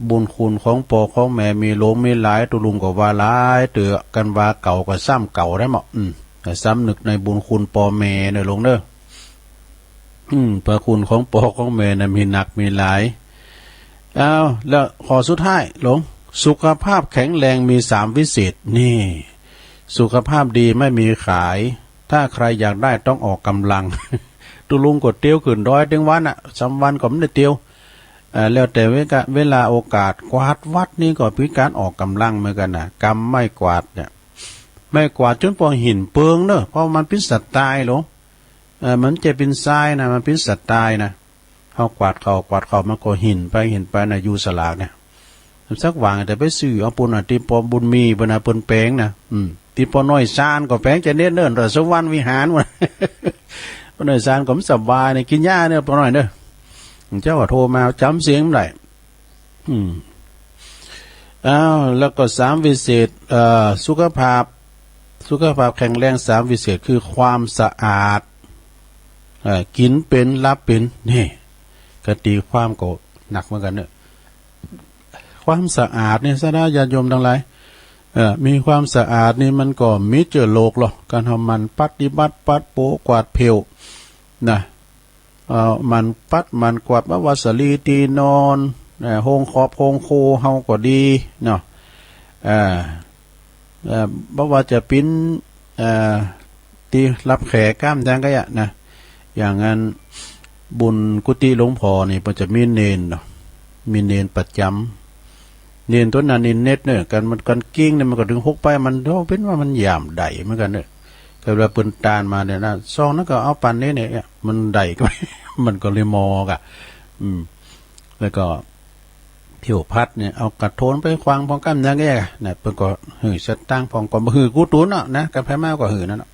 บุญคุณของพ่อของแม่มีโลมมีหลายตุลุงก็ว่าหลายเตือกันว่าเก่าก็ซ้ำเก่าได้เหมาะซ้ำนึกในบุญคุณพ่อแม่เนี่ยลงเด้อพระคุณของพ่อของแม่น่ะมีหนักมีหลายแล้วขอสุดท้ายหลงสุขภาพแข็งแรงมี3วิเศษนี่สุขภาพดีไม่มีขายถ้าใครอยากได้ต้องออกกำลัง ตุลุงกดเตียวขึ้น100 ถึงวัน3 วันก็ไม่ได้เตียวแล้วแต่เวลาโอกาสกวาดวัดนี่ก็เป็นการออกกำลังเหมือนกันนะกำไม่กวาดเนี่ยไม่กวาดจนพอหินเปิงเนอะเพราะมันเป็นสัตว์ตายหรอมันจะเป็นทรายนะมันเป็นสัตว์ตายนะเขากวาดเขามันก็หินไปนะอยู่สลากเนี่ยสักวางแต่ไปซื้อเอาปุ่นตีปอบุญมีบรรณาปุ่นแปงนะตีปอน้อยซานก็แปงจะเนิ่นแต่สวรรค์วิหารวะ ปอน้อยซานก็สบายเนี่ยกินหญ้าเนี่ยปอน้อยเนอะเจ้าก็โทรมาจำเสียงไม่ได้ อ้าวแล้วก็3วิเศษสุขภาพแข็งแรง3วิเศษคือความสะอาดกินเป็นรับเป็นนี่กตีความก็หนักเหมือนกันเนี่ยความสะอาดเนี่ยสะได้ญาติโยมทั้งหลายมีความสะอาดนี่มันก็มิเจอโลกหรอกการทำมันปฏิบัติปัดโปกวาดเพลนะมันปัดมันกวาดวัสลีตีนอนโฮงขอบโฮงโคเฮาก็ดีเนาะบ่ว่าจะปิ้นที่รับแขกก้ามจังก็อย่านะอย่างนั้นบุญกุฏิหลวงพ่อนี่มันจะมีเนนเนาะมีเนนประจำเนนตัวนั้นเนตเนี่ยกันมันกันกิ้งเนี่ยมันก็ถึง6ไปมันเป็นว่ามันหยามใดเหมือนกันเนี่ยก็เวลาปืนตานมาเนี่ยนะซองนั้นก็เอาปันนี้เนี่ยมันใดก็ มันก็เลยมอกะแล้วก็ผิวพัดเนี่ยเอากระโทนไปควางพองกั้มยังไงเนี่ยเพิ่นก็หือชัดตั้งพองก็หือกูตุนเนาะนะกันแพ้มากกว่าหือนั่นเนาะ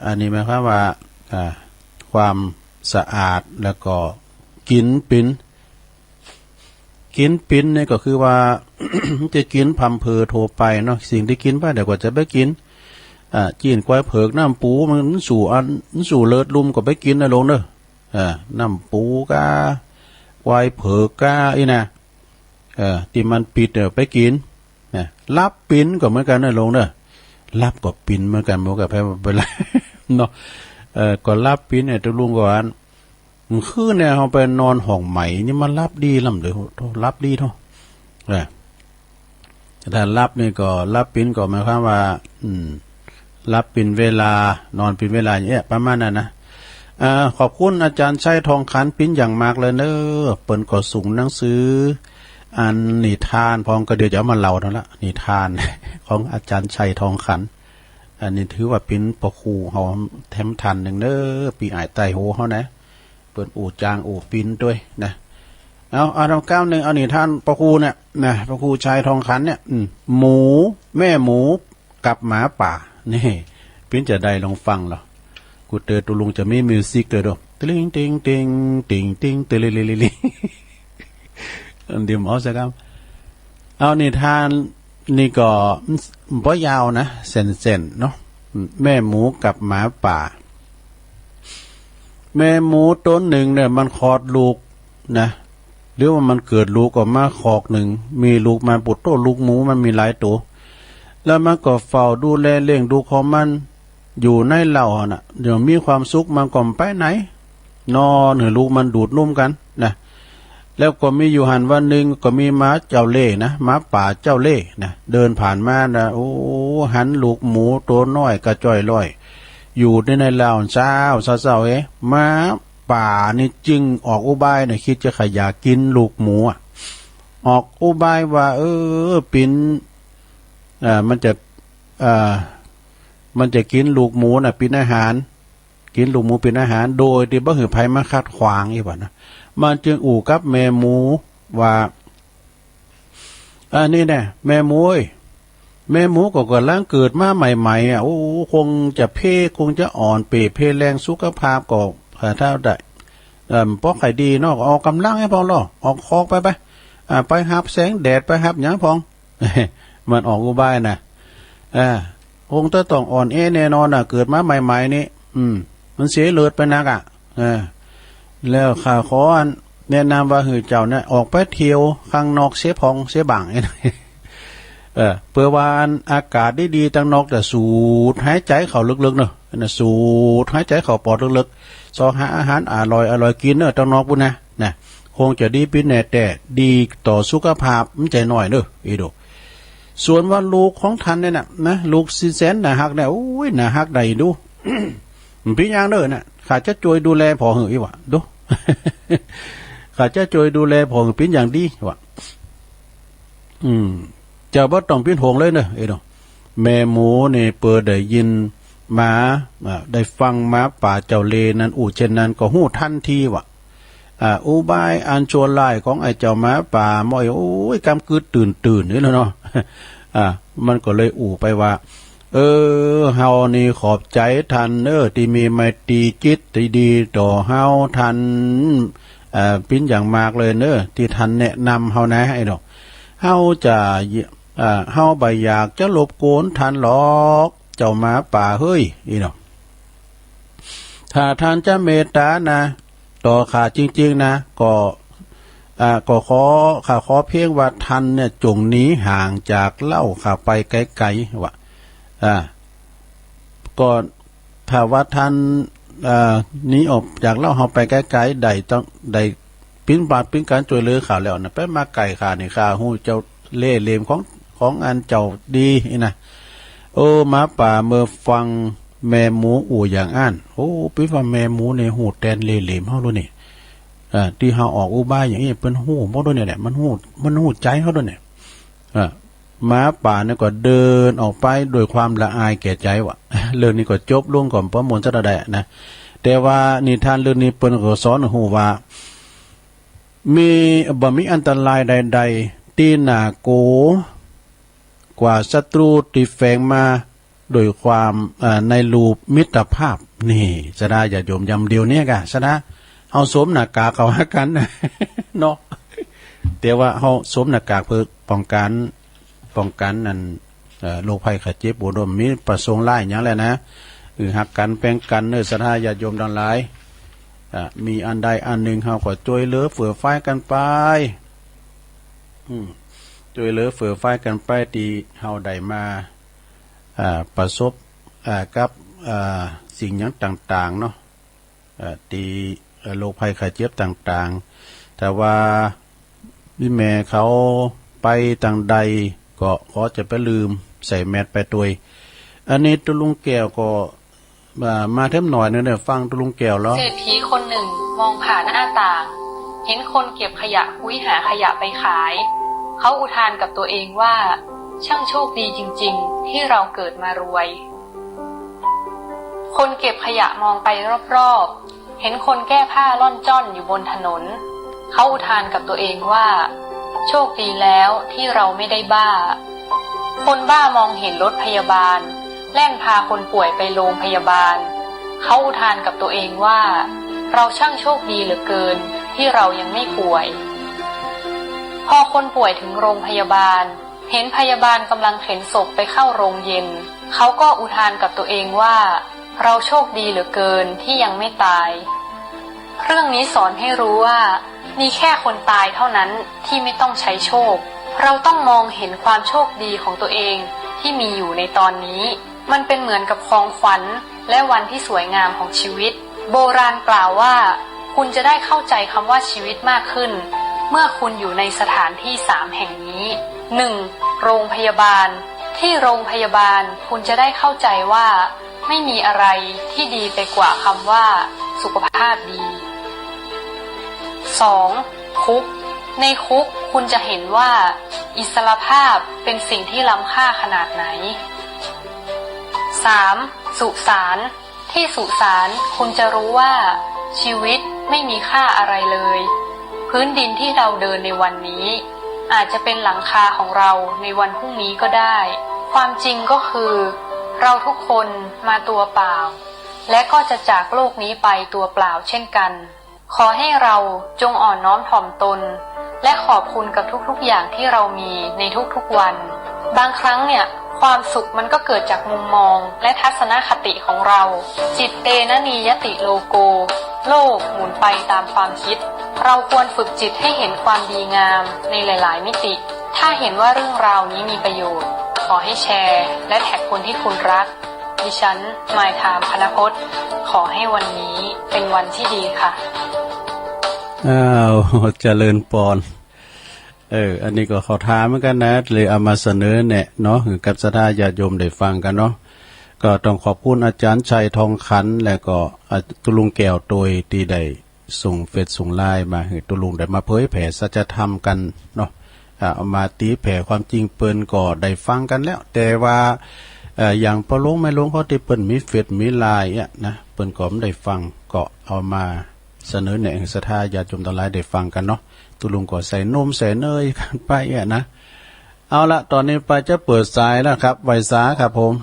อันนี้หมายความว่าความสะอาดแล้วก็กินปิ้นเนี่ยก็คือว่า จะกินพำเพอโทรไปเนาะสิ่งที่กินไปเดี๋ยวก็จะไปกินจีนกวายเผือกน้ำปูมันสู่เลิศลุ่มก็ไปกินนะลงเด้อน้ำปูกากวายเผือกกาอีนะที่มันปิดไปกินนะรับปิ้นก็เหมือนกันนะลงเด้อรับก็ปิ้นเหมือนกันบ่กับแพ้ไปเลยเนาะก็รับปิ้นเนี่ยตัวลุงก่อนคือเนี่ยเฮาไปนอนห้องใหม่นี่มันรับดีลำเด้อรับดีเท่าถ้ารับนี่ก็รับปิ้นก็หมายความว่ารับปิ้นเวลานอนปิ้นเวลาอย่างเงี้ยประมาณนั้นนะขอบคุณอาจารย์ชัยทองขันปิ้นอย่างมากเลยเนอะเปิ้นก็ส่งหนังสืออันนิทานพองก็เดี๋ยวจะเอามาเล่านั่นละนิทาน ของอาจารย์ชัยทองขันอันนี้ถือว่าเป็นประครูเฮาแถมทันหนึ่งเนอะปีอ้ายใต้โหเฮานะเปิ้นอู่จางอู่ปิ้นด้วยนะเอา91เอานิทานประครูเนี่ยนะประครูชัยทองขันเนี่ยหมูแม่หมูกับหมาป่านี่ปิ้นจะได้ลองฟังเหรอกูเตอตุลุงจะมีมิวสิกเด้อติงติงติงติงติงติลิลิลิลิอันเดียวเอาซะครับเอานิทานนี่ก็บ่ยาวนะเส้นๆเนาะแม่หมูกับหมาป่าแม่หมูต้นหนึ่งเนี่ยมันคลอดลูกนะหรือว่ามันเกิดลูกออกมาคอกหนึ่งมีลูกมาปุดโตลูกหมูมันมีหลายตัวแล้วมันก็เฝ้าดูแลเลี้ยงดูของมันอยู่ในเหล่าน่ะเดี๋ยวมีความสุขมันก็ไปไหนนอนหรือลูกมันดูดนุ่มกันนะแล้วก็มีอยู่หันวันหนึ่งก็มีม้าเจ้าเล่ห์นะม้าป่าเจ้าเล่ห์นะเดินผ่านมานะโอ้หันลูกหมูตัวน้อยกระจ้อยลอยอยู่ในเหล่าเช้าม้าป่านี่จึงออกอุบายนะคิดจะขยากินลูกหมูออกอุบายว่าปิ่นมันจะกินลูกหมูน่ะเป็นอาหารกินลูกหมูเป็นอาหารโดยที่บ่หือไผมาคัดขวางอีกว่านะมันจึงอู่กับแม่หมูว่าอันนี้แน่แม่หมูแม่หมูก็กำลังเกิดมาใหม่ๆโอ้คงจะคงจะอ่อนเปเพแรงสุขภาพก็ถ้าได้พอไข่ดีเนาะออกกำลังให้พอหรอออกคอกไปไปหับแสงแดดไปหับหยังพอง มันออกอุบายนะคงจะต้องอ่อนแน่นอนเกิดมาใหม่ๆนี่มันเสียเลือดไปนักแล้วข้าขอแนะนำว่าเจ้าเนี่ยออกไปเที่ยวข้างนอกเสียพองเสียบังเพื่อว่าอากาศได้ดีตั้งนอกแต่สูดหายใจเข้าลึกๆเนอะสูดหายใจเข้าปอดลึกๆซอหาอาหารอร่อยกินเนอะตั้งนอกปุ่นนะคงจะดีเป็นแน่แต่ดีต่อสุขภาพมันใจหน่อยเนอะอีโดส่วนว่าลูกของท่านเนี่ยนะลูกสิแสนน่ะฮักเนี่ยโอ้ยน่ะฮักใดดู พี่ย่างเด้อน่ะข้าจะช่วยดูแลพ่อหืออีวะดู ข้าจะช่วยดูแลพ่อหือเป็นอย่างดีวะจะบ่ต้องเป็นห่วงเลยเนอะไอ้ดอกแม่หมูนี่เปิดได้ยินหมาได้ฟังหมาป่าเจ้าเลนั้นเช่นนั้นก็ฮู้ทันทีวะอุบายอันชั่วร้ายของไอ้เจ้าหมาป่าม้อยโอ้ยกำกึดตื่นนี่แล้วเนาะมันก็เลยไปว่าเฮานี่ขอบใจท่านที่มีไมตรีจิตที่ดีต่อเฮาท่านเป็นอย่างมากเลยที่ท่านแนะนำเฮานะไอ้ดอก เฮาจะเฮาบ่อยากจะรบกวนท่านหรอกเจ้าหมาป่าเฮ้ยอีเนาะถ้าท่านจะเมตตานะต่อข้าจริงๆนะก็ขอเพียงว่าท่านเนี่ยจงหนีห่างจากเหล้าข้าไปไกลๆว่าก็ถ้าว่าท่านหนีออกจากเหล้าเฮาไปไกลๆได้ปิ้นบาดปิ้นการช่วยเหลือข่าวแล้วนะไปมาไก่ข่านี่ข่าฮู้เจ้าเล่ห์เหลมของอันเจ้าดีนี่นะโอ้หมาป่าเมื่อฟังแม่หมูอู่อย่างอ่านโอ้ปิ้นว่าแม่หมูในหูแตนเล่ห์เหลมเฮาด้วยนี่ที่เฮาออกอุบายอย่างนี้เปิ้นฮู้บ่ด้วยเนี่ยแหละมันฮู้ใจเฮาด้วยเนี่ยหมาป่าเนี่ยก็เดินออกไปโดยความละอายแก่ใจว่ะเรื่องนี้ก็จบลงก่อนประมวลซะได้นะแต่ว่านิทานเรื่องนี้เปิ้นก็สอนฮู้ว่ามีอันตรายใดๆที่น่าโกกว่าศัตรูที่แฝงมาโดยความในรูปมิตรภาพนี่สดาอย่าโยมยำเดียวเนี่ยกะสดาเอาสวมหน้ากากเข้าหากันเนาะแต่ว่าเฮาสวมหน้ากากเพื่อป้องกันนั่นโรคภัยไข้เจ็บปวดมีประสงค์ร้ายหยังแหละนะหักกันแป้งกันเนื้อสดาอย่าโยมดังหลายมีอันใดอันหนึ่งเฮาก็ช่วยเหลือเฟื่อไฟกันไปช่วยเหลือเฟื่อไฟกันไปที่เฮาได้มาประสบกับสิ่งหยังต่างๆเนาะที่โรคภัยไข้เจ็บต่างๆแต่ว่าพี่แม่เขาไปต่างใดก็ขอจะไปลืมใส่แมสไปตัวอันนี้ตุลุงแก้วก็มาเทมหน่อยนึงเนี่ยฟังตุลุงแก้วแล้วเศรษฐีคนหนึ่งมองผ่านหน้าต่างเห็นคนเก็บขยะคุ้ยหาขยะไปขายเขาอุทานกับตัวเองว่าช่างโชคดีจริงๆที่เราเกิดมารวยคนเก็บขยะมองไปรอบๆเห็นคนแก้ผ้าล่อนจ้อนอยู่บนถนนเขาอุทานกับตัวเองว่าโชคดีแล้วที่เราไม่ได้บ้าคนบ้ามองเห็นรถพยาบาลแล่นพาคนป่วยไปโรงพยาบาลเขาอุทานกับตัวเองว่าเราช่างโชคดีเหลือเกินที่เรายังไม่ป่วยพอคนป่วยถึงโรงพยาบาลเห็นพยาบาลกำลังเข็นศพไปเข้าโรงเย็นเขาก็อุทานกับตัวเองว่าเราโชคดีเหลือเกินที่ยังไม่ตายเรื่องนี้สอนให้รู้ว่ามีแค่คนตายเท่านั้นที่ไม่ต้องใช้โชคเราต้องมองเห็นความโชคดีของตัวเองที่มีอยู่ในตอนนี้มันเป็นเหมือนกับของขวัญและวันที่สวยงามของชีวิตโบราณกล่าวว่าคุณจะได้เข้าใจคำว่าชีวิตมากขึ้นเมื่อคุณอยู่ในสถานที่3แห่งนี้ 1. โรงพยาบาลที่โรงพยาบาลคุณจะได้เข้าใจว่าไม่มีอะไรที่ดีไปกว่าคำว่าสุขภาพดี 2. คุกในคุกคุณจะเห็นว่าอิสรภาพเป็นสิ่งที่ล้ำค่าขนาดไหน 3. สุสานที่สุสานคุณจะรู้ว่าชีวิตไม่มีค่าอะไรเลยพื้นดินที่เราเดินในวันนี้อาจจะเป็นหลังคาของเราในวันพรุ่งนี้ก็ได้ความจริงก็คือเราทุกคนมาตัวเปล่าและก็จะจากโลกนี้ไปตัวเปล่าเช่นกันขอให้เราจงอ่อนน้อมถ่อมตนและขอบคุณกับทุกๆอย่างที่เรามีในทุกๆวันบางครั้งเนี่ยความสุขมันก็เกิดจากมุมมองและทัศนคติของเราจิตเตนะนียติโลโกโลกหมุนไปตามความคิดเราควรฝึกจิตให้เห็นความดีงามในหลายๆมิติถ้าเห็นว่าเรื่องราวนี้มีประโยชน์ขอให้แชร์และแท็กคนที่คุณรักดิฉันมายทามคณพจน์ขอให้วันนี้เป็นวันที่ดีค่ะเจริญปอนอันนี้ก็ขอท้าเหมือนกันนะเลยเอามาเสนอแนะเนาะกับศรัทธาญาติโยมได้ฟังกันเนาะก็ต้องขอบคุณอาจารย์ชัยทองขันและก็ตุลุงแก้วโดยที่ได้ส่งเฟซส่งไลน์มาให้ตุลุงได้มาเผยแผ่สัจธรรมกันเนาะเอามาตีแผ่ความจริงเปิ้นก็ได้ฟังกันแล้วแต่ว่าอย่างพอลงไม่ลงเขาที่เปิ้นมีเฟซมีไลน์อ่ะนะเปิ้นก็ไม่ได้ฟังก็เอามาเสนอแนะให้ศรัทธาญาติโยมทั้งหลายได้ฟังกันเนาะตุลุงก็ใส่นมใส่เนยกันไปอ่ะนะเอาละตอนนี้ไปจะเปิดสายแล้วครับไวสาครับผม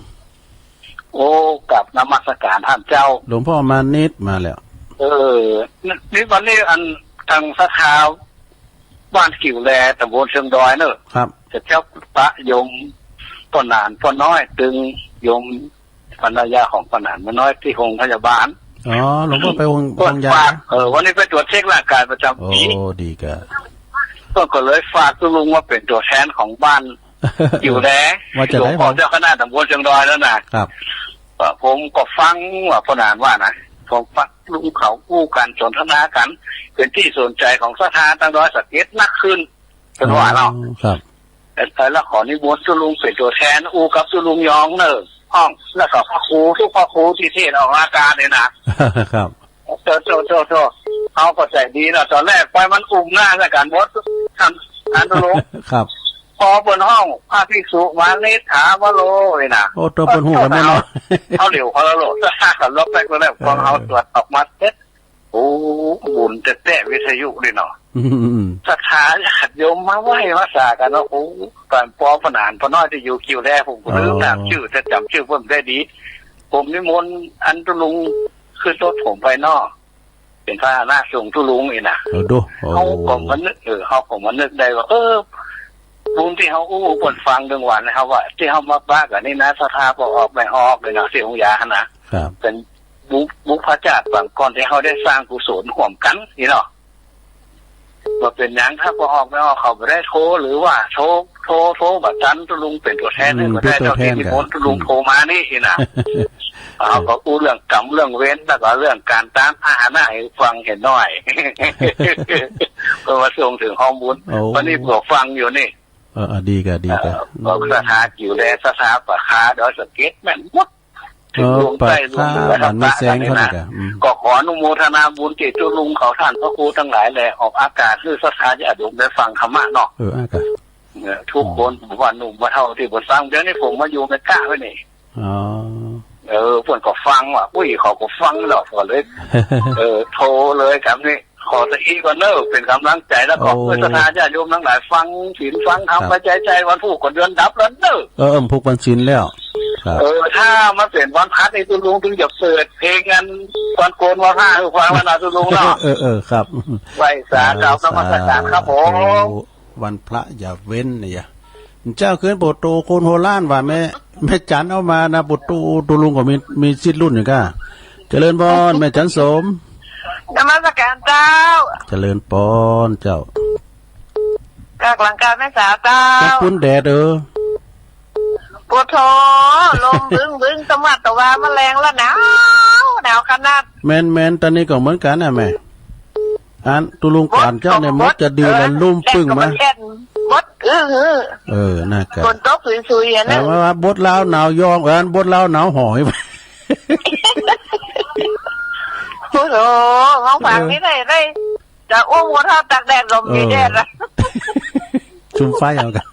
โอ้กับนมัสการท่านเจ้าหลวงพ่อมานิดมาแล้วนี่วันนี้อันทางสาขา บ้านกิ่วแลตำบลเชิงดอยเนอะ ครับ จะเจ้าพระยมป้นานป้นน้อยตึงยมภรรยาของป้นานมาน้อยที่โรงพยาบาล อ๋อหลวงพ่อไปวง ก็ ยา ฝากวันนี้ไปตรวจเช็คร่างกายประจำ โอ้ ปี ดีกะ ก็เลยฝากตุลุงว่าเป็นตัวแทนของบ้านอยู่แล ว่าจะ หลว ได้ ง บ พ่อ อก เจ้าคณะตำบลเชียงดอยแล้วนะครับ ผมก็ฟังว่าพนานว่านะผมฟังลุงเขากู้กันสนทนากัน เป็นที่สนใจของสถานตั้งร้อยสเก็ตนักขึ้นเป็นว่าเนาะ ครับ แล้วขอนิมนต์ตุลุงเป็นตัวแทนอูกับตุลุงยองเนอะห้องแล้วก็พระครูทุกพระครูที่เทศออกอาการเนี่ยนะครับ โตเขาก็ใจดีนะตอนแรกไปมันอุ้มหน้าในการบดทำอันตุลุง ครับ พอบนห้องพระภิกษุมาเลถาวโลเลยนะ โอ้ตัวปนหูกันไม่เนาะ เขาเหลียวเขาโลดถ้าขับรถไปก็แล้วพอเขาตรวจออกมาเสร็จโอ้บุญแต่วิทยุเลยเนาะ อืม ศรัทธาญาติโยมมาไหว้มาสากันเนาะโอ้ตอนปอพนานพอน้อยที่อยู่คิวแรกผมก็ลืมนามชื่อจะจำชื่อเพิ่มได้ดี ผมนิมนต์อันตุลุงคือรถผมไปนอกเป็นพระหน้าทรงตุลุงอีนะ เอาดูโอ้ เขาก็มันนึกเขาก็มันนึกได้ว่าบุญที่เขาปนฟังเรื่องวันนะครับว่าที่เขามาบ้ากันนี่นะสถาพอออกไม่ออกเลยนะเสียงยานะครับ เป็นบุพพระเจ้าบางก่อนที่เขาได้สร้างกุศลห่วมกันนี่เนาะว่าเป็นอย่างถ้าพอออกไม่ออกเขาไม่ได้โทรหรือว่าโทรแบบจันตุลุงเป็นตัวแทนให้ก็ได้เจ้าที่นิมนต์ตุลุงโทรมานี่นะเขาก็อู้เรื่องกรรมเรื่องเว้นแล้วก็เรื่องการตามอาหารให้ฟังเห็นหน่อย ก็มาส่งถึงห้องบุญวันนี้ผมฟังอยู่นี่ดีกะบอกสถาอยู่แลสถาปะคาดอยสเก็ตแม่นมดถึงรวมใต้รวมเหนือทั้งตากันนี่นะก็ขออนุโมทนาบุญเจตุลุงเขาท่านพระครูทั้งหลายแหละออกอากาศคือสถาจะดุมได้ฟังธรรมะเนาะอากาศทุกคนว่าหนุ่มว่าเท่าที่บทฟังเดี๋ยวนี้ผมมาอยู่ไม่กล้าไว้นี่เพื่อนก็ฟังว่ะอุ้ยเขาก็ฟังหรอกก็เลยโทรเลยครับนี่ขอตะอี้ก่อนเนอะเป็นกำลังใจแล้วก็เพื่อสถานญาติโยมทั้งหลายฟังศีลฟังธรรมไปใจวันผู้คนเดือนดับแล้วเนอะผูกวันศีลแล้วถ้ามาเป็นวันพัดในตุลุงถึงจะเปิดเพลงกันวันโกนวันผ้าคือความวันนาตุลุงเนาะครับไหว้สาเก่านมัสการครับผมวันพระอย่าเว้นเนี่ยเจ้าเกินปุตโตโคนโฮล้านว่าแม่จันเอามานะปุตโตตุลุงก็มีสิทธิ์รุ่นอย่างก้าเจริญพรแม่จันสมนมัสการเจ้าเจริญพรเจ้ากากหลังการแม่สาวเจ้าคุณแดดปวดท้อลมบึ้งตะวัดตะวาแมลงแล้วหนาวขนาดแมนตอนนี้ก็เหมือนกันนะแม่อันตุลุงก่อนเจ้าเนี่ยมดจะดีแล้วลุ่มปึ้งมาบดน่ากะฝนตกซุยๆนะแต่ว่าบดลาวหนาวยองบดลาวหนาวหอยไปโอ้โหมองฝั่งนี้ได้จะอ้วกวัวเท่าตากแดดลมมีแดดละชุมไฟเอากัน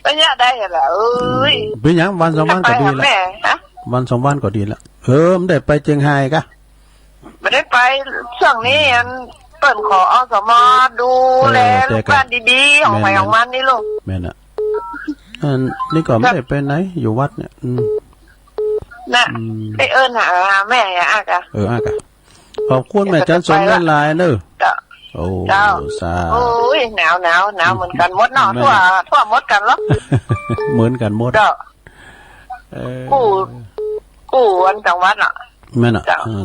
ไม่ยากได้เหรอเป็นอย่างวันสองวันก็ดีละวันสองวันก็ดีละไม่ได้ไปเชียงไฮ้กะไม่ได้ไปช่วงนี้เปิดขออสมดูแลลูกบ้านดีๆของใครของมันนี่ลูกแม่น่ะนี่ก็ไม่ได้ไปไหนอยู่วัดเนี่ยน่ะไปหาแม่อากะอากะขอบคุณแม่จันสมละลายเนอะโอ้สาโอ้ยหนาวเหมือนกันมดเนาะทั่วมดกันหรอเหมือนกันมดกู้วันจังหวัดอ่ะแม่น่ะ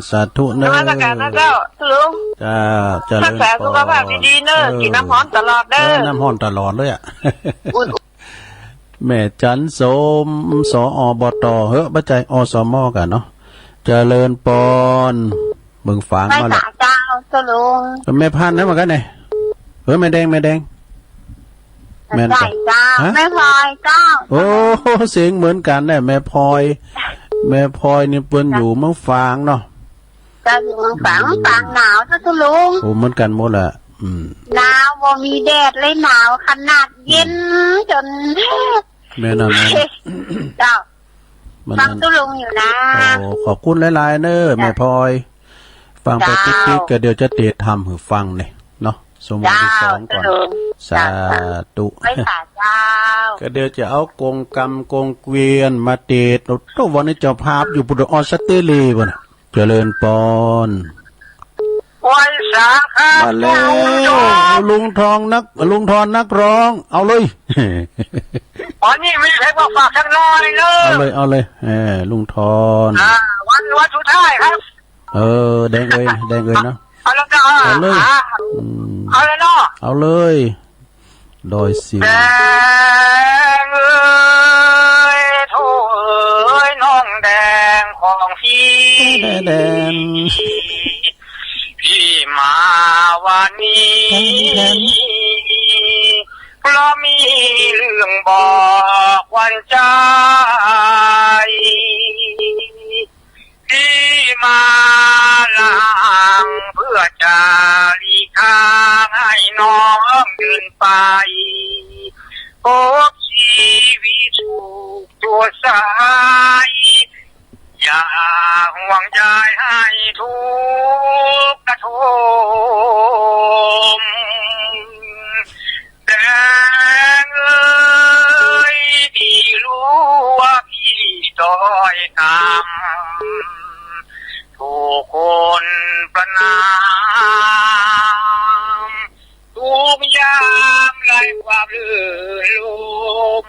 สาธุเนอะนมัสการนะเจ้าลุงจ้ารักษาสุขภาพดีๆเนอะกินน้ำร้อนตลอดเด้อน้ำร้อนตลอดเลยอ่ะแม่จันสมสอบตบัจจัยอสมกันเนาะเจริญปอนเบิ่งฝางมาแล้วเจ้าสลุงแม่พันธุ์นะมากันไหนแม่แดงแม่เจ้าแม่พลอยเจ้าโอ้เสียงเหมือนกันเนี่ยแม่พลอยนี่เปิ้นอยู่เมืองฝางเนาะจะอยู่เมืองฝางหนาวเจ้าสลุงโอ้เหมือนกันหมดแหละหนาวบ่มีแดดเลยหนาวขนาดเย็นจนแม่น่ะเจ้าฟังตุลุงอยู่นะโอ้ขอบคุณหลายๆเนอะแม่พลอยฟังไปติ๊กๆก็เดี๋ยวจะเตะทำหือฟังเลยเนาะสมมติที่สองก่อนสาธุไม่ขาดเจ้าก็เดี๋ยวจะเอากงกรรมกงเกวียนมาเตะตัววันนี้เจ้าภาพอยู่ปุตตออสเตรเลียบ่นะเจริญปอน วันสาขา มาแล้วลุงทองนักร้อง เอาเลย อ๋อนี่มีเพลงมาฝากสักหน่อยเลย เอาเลยลุงทอน วันสุดท้ายครับแดงเอ้ยเนาะเอาแล้วก็เอาเลย เอาเลยเนาะเอาเลยดอยสิวแดงเอ้ยโธ่เอ้ยน้องแดงของพี่แดงพี่มาวันนี้เพราะมีเรื่องบอกวันใจที่มาล้างเพื่อจะหลีกทางให้น้องเดินไปพบชีวิตถูกตัวสายอย่าห่วงใจให้ทุกข์กระทมแดงเอ้ยพี่รู้ว่าพี่ด้อยต่ำถูกคนประณามทุกยามไร้ความลื่นลม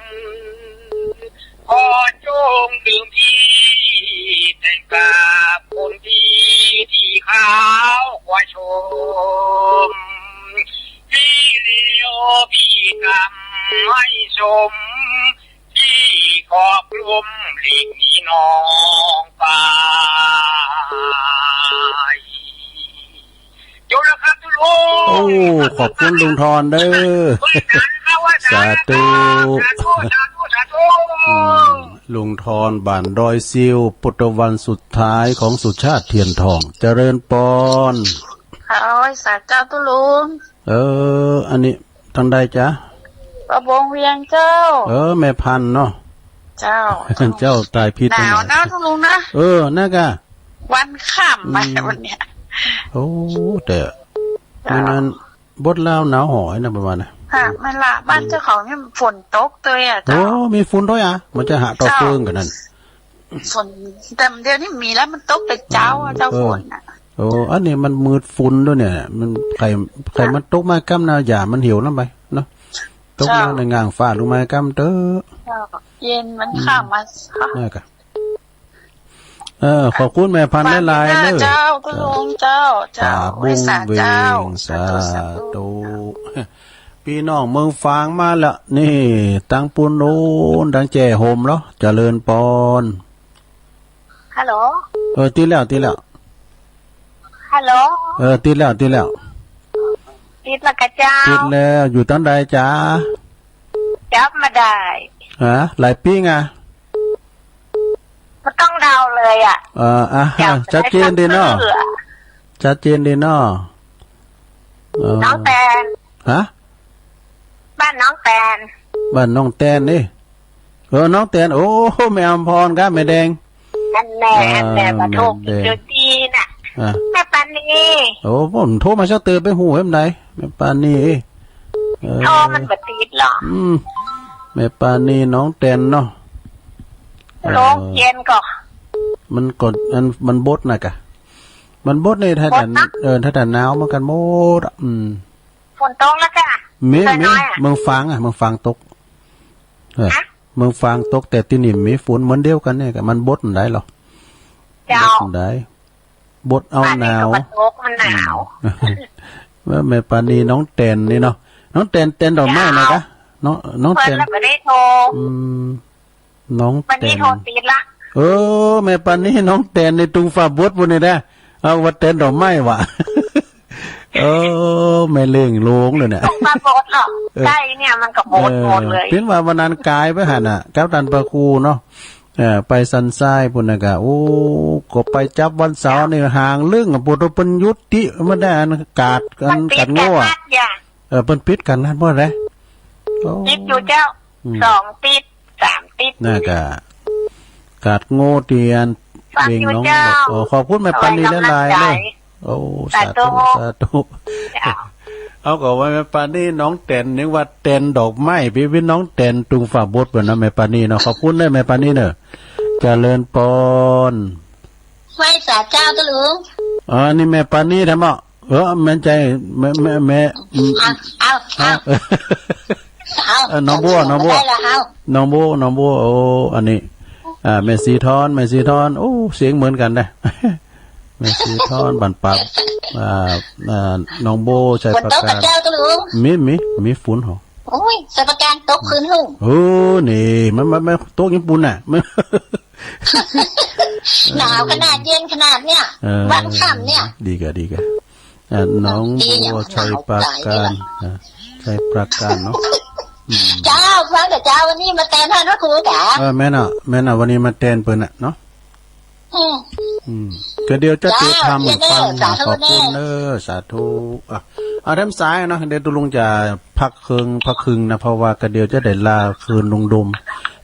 ขอจงดื่มพี่แต่งกับคนที่ขาวกว่าชมพี่เลี้ยวพี่กำไม่สมพี่ขอบกลุ่มหลีกหนีน้องไปจบแล้วครับทุกลุงโอ้ขอบคุณลุงทอนเด้อสาธุลุงทอนบ้านดอยซิวปุตตะวันสุดท้ายของสุชาติเทียนทองเจริญปอนเอาไว้สาเจ้าตุลุงอันนี้ทางใดจ๊ะประบงเวียงเจ้าแม่พันเนาะเจ้าตายพิษหนาวนะตุลุงนะน่ากะวันค่ำไปวันเนี้ยโอ้แต่นั้นบดลาวหนาวหอยนะประมาณนะค่ะมันละบ้านเจ้าของนี่ฝนตกตัวอ่ะเจ้ามีฝนด้วยอ่ะมันจะหาต่อเฟืองกันนั่นฝนแต่เดี๋ยวนี้มีแล้วมันตกแต่เจ้าเจ้าฝนอ่ะอันนี้มันมืดฝุ่นด้วยเนี่ยมันใครมันตกมาก้ำนาหยามันเหี่ยวน้ำไปเนาะตกมาในงางฟ้าลงมาก้ำเต้อเย็นมันข้ามมาน่ากะขอบคุณแม่พันธุ์หลายๆเด้อเจ้าคุณลุงเจ้าบุ้งเวงสาธุพี่น้องเมืองฟางมาละนี่ตั้งปูนโน้นดังแจ่โฮมเนาะเจริญปอนฮัลโหลตีแล้วฮัลโหลตีแล้วติดแล้วกะเจ้าติดแล้วอยู่ตั้งใดจ้าจับมาได้หลายปีไงมันต้องเดาเลยอ่ะชัดเจนดีเนาะน้องแตนบ้านน้องแตนนี่น้องแตนโอ้แม่อมพรครับแม่แดงอันแม่มาโทรเดี๋ยวดีน่ะแม่ปานีผมโทรมาเช้าเตือนไปหูเอ็มไหนแม่ปานีโทรมันบัดติดหรอแม่ปานีน้องแตนเนาะลงเย็นก่อนมันกดมันบดน่ะกะมันบดในถ้าแต่หนาวมันกันหมดฝนตกแล้วจ้ะเมืองฟางตกเมืองฟางตกแต่ที่นี่มีฝนเหมือนเดียวกันเนี่ยมันบดได้หรอได้บดเอาหนาวมันหนาวว่าแม่ปานีน้องแตนนี่เนาะน้องแตนดอกไม้นะกะน้องแตนไม่ได้โทรน้องแตนโทรติดละแม่ปานีน้องแตนในตุงฝาบดบนนี่นะเอาวัดแตนดอกไม้วะไม่เล่งลงเลยเนี่ยตุงฝาบดหรอใช่เนี่ยมันกับหมดเลยเพิ่นว่าวันนั้นกายไปหันกับดันประคูเนาะไปสันทรายพุ่นน่ะก็ก็ไปจับวันเสาร์นี่ห่างเรื่องปุถุปัญยุติมันได้กาดกันโง่เพิ่นปิดกันนั่นบ่ได้ติดอยู่เจ้า2ติด3ติดน่ะก็กาดโง่เตียนเบ่งน้องขอบคุณแม่ปานีหลายๆเลยสาธุเอาก็ว่าแม่ปานีน้องแตนนึกว่าแตนดอกไม้พี่วินน้องแตนตุงฝาบดเพิ่นนะแม่ปานีเนาะขอบคุณเด้อแม่ปานีเด้อเจริญปอนไว้สาเจ้าตุลุงนี่แม่ปานีทำบ่ แม่ใจแม่เอาน้องบัวโอ้อันนี้แม่สีทอนโอ้เสียงเหมือนกันได้แม่สีทอนบันปับน้องโบใช้ปากกามีฝุ่นหรอโอ้ยใส่ปากกาตกคืนหุ่งโอ้นี่มันโต๊ะญี่ปุ่นน่ะหนาวขนาดเย็นขนาดเนี้ยวันค่ำเนี่ยดีกะน้องโบใช้ปากกาใช้ปากกาเนาะเจ้าฟังแต่เจ้าวันนี้มาแทนท่านพระครูจ๋าแม่น่ะวันนี้มาแทนเปิ้นน่ะเนาะก็เดี๋ยวจะติดทำฟังขอบคุณสาธุเอาทำสายเนาะเดี๋ยวตุลุงจะพักคืนนะเพราะว่าก็เดี๋ยวจะได้ลาคืนลุงดุม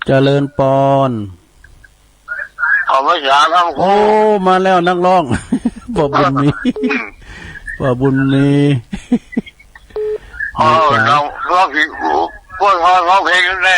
เจริญปอนขอบพระคุณครับโอ้มาแล้วนักร้องบ่บุญมีเราร้องเพลงได้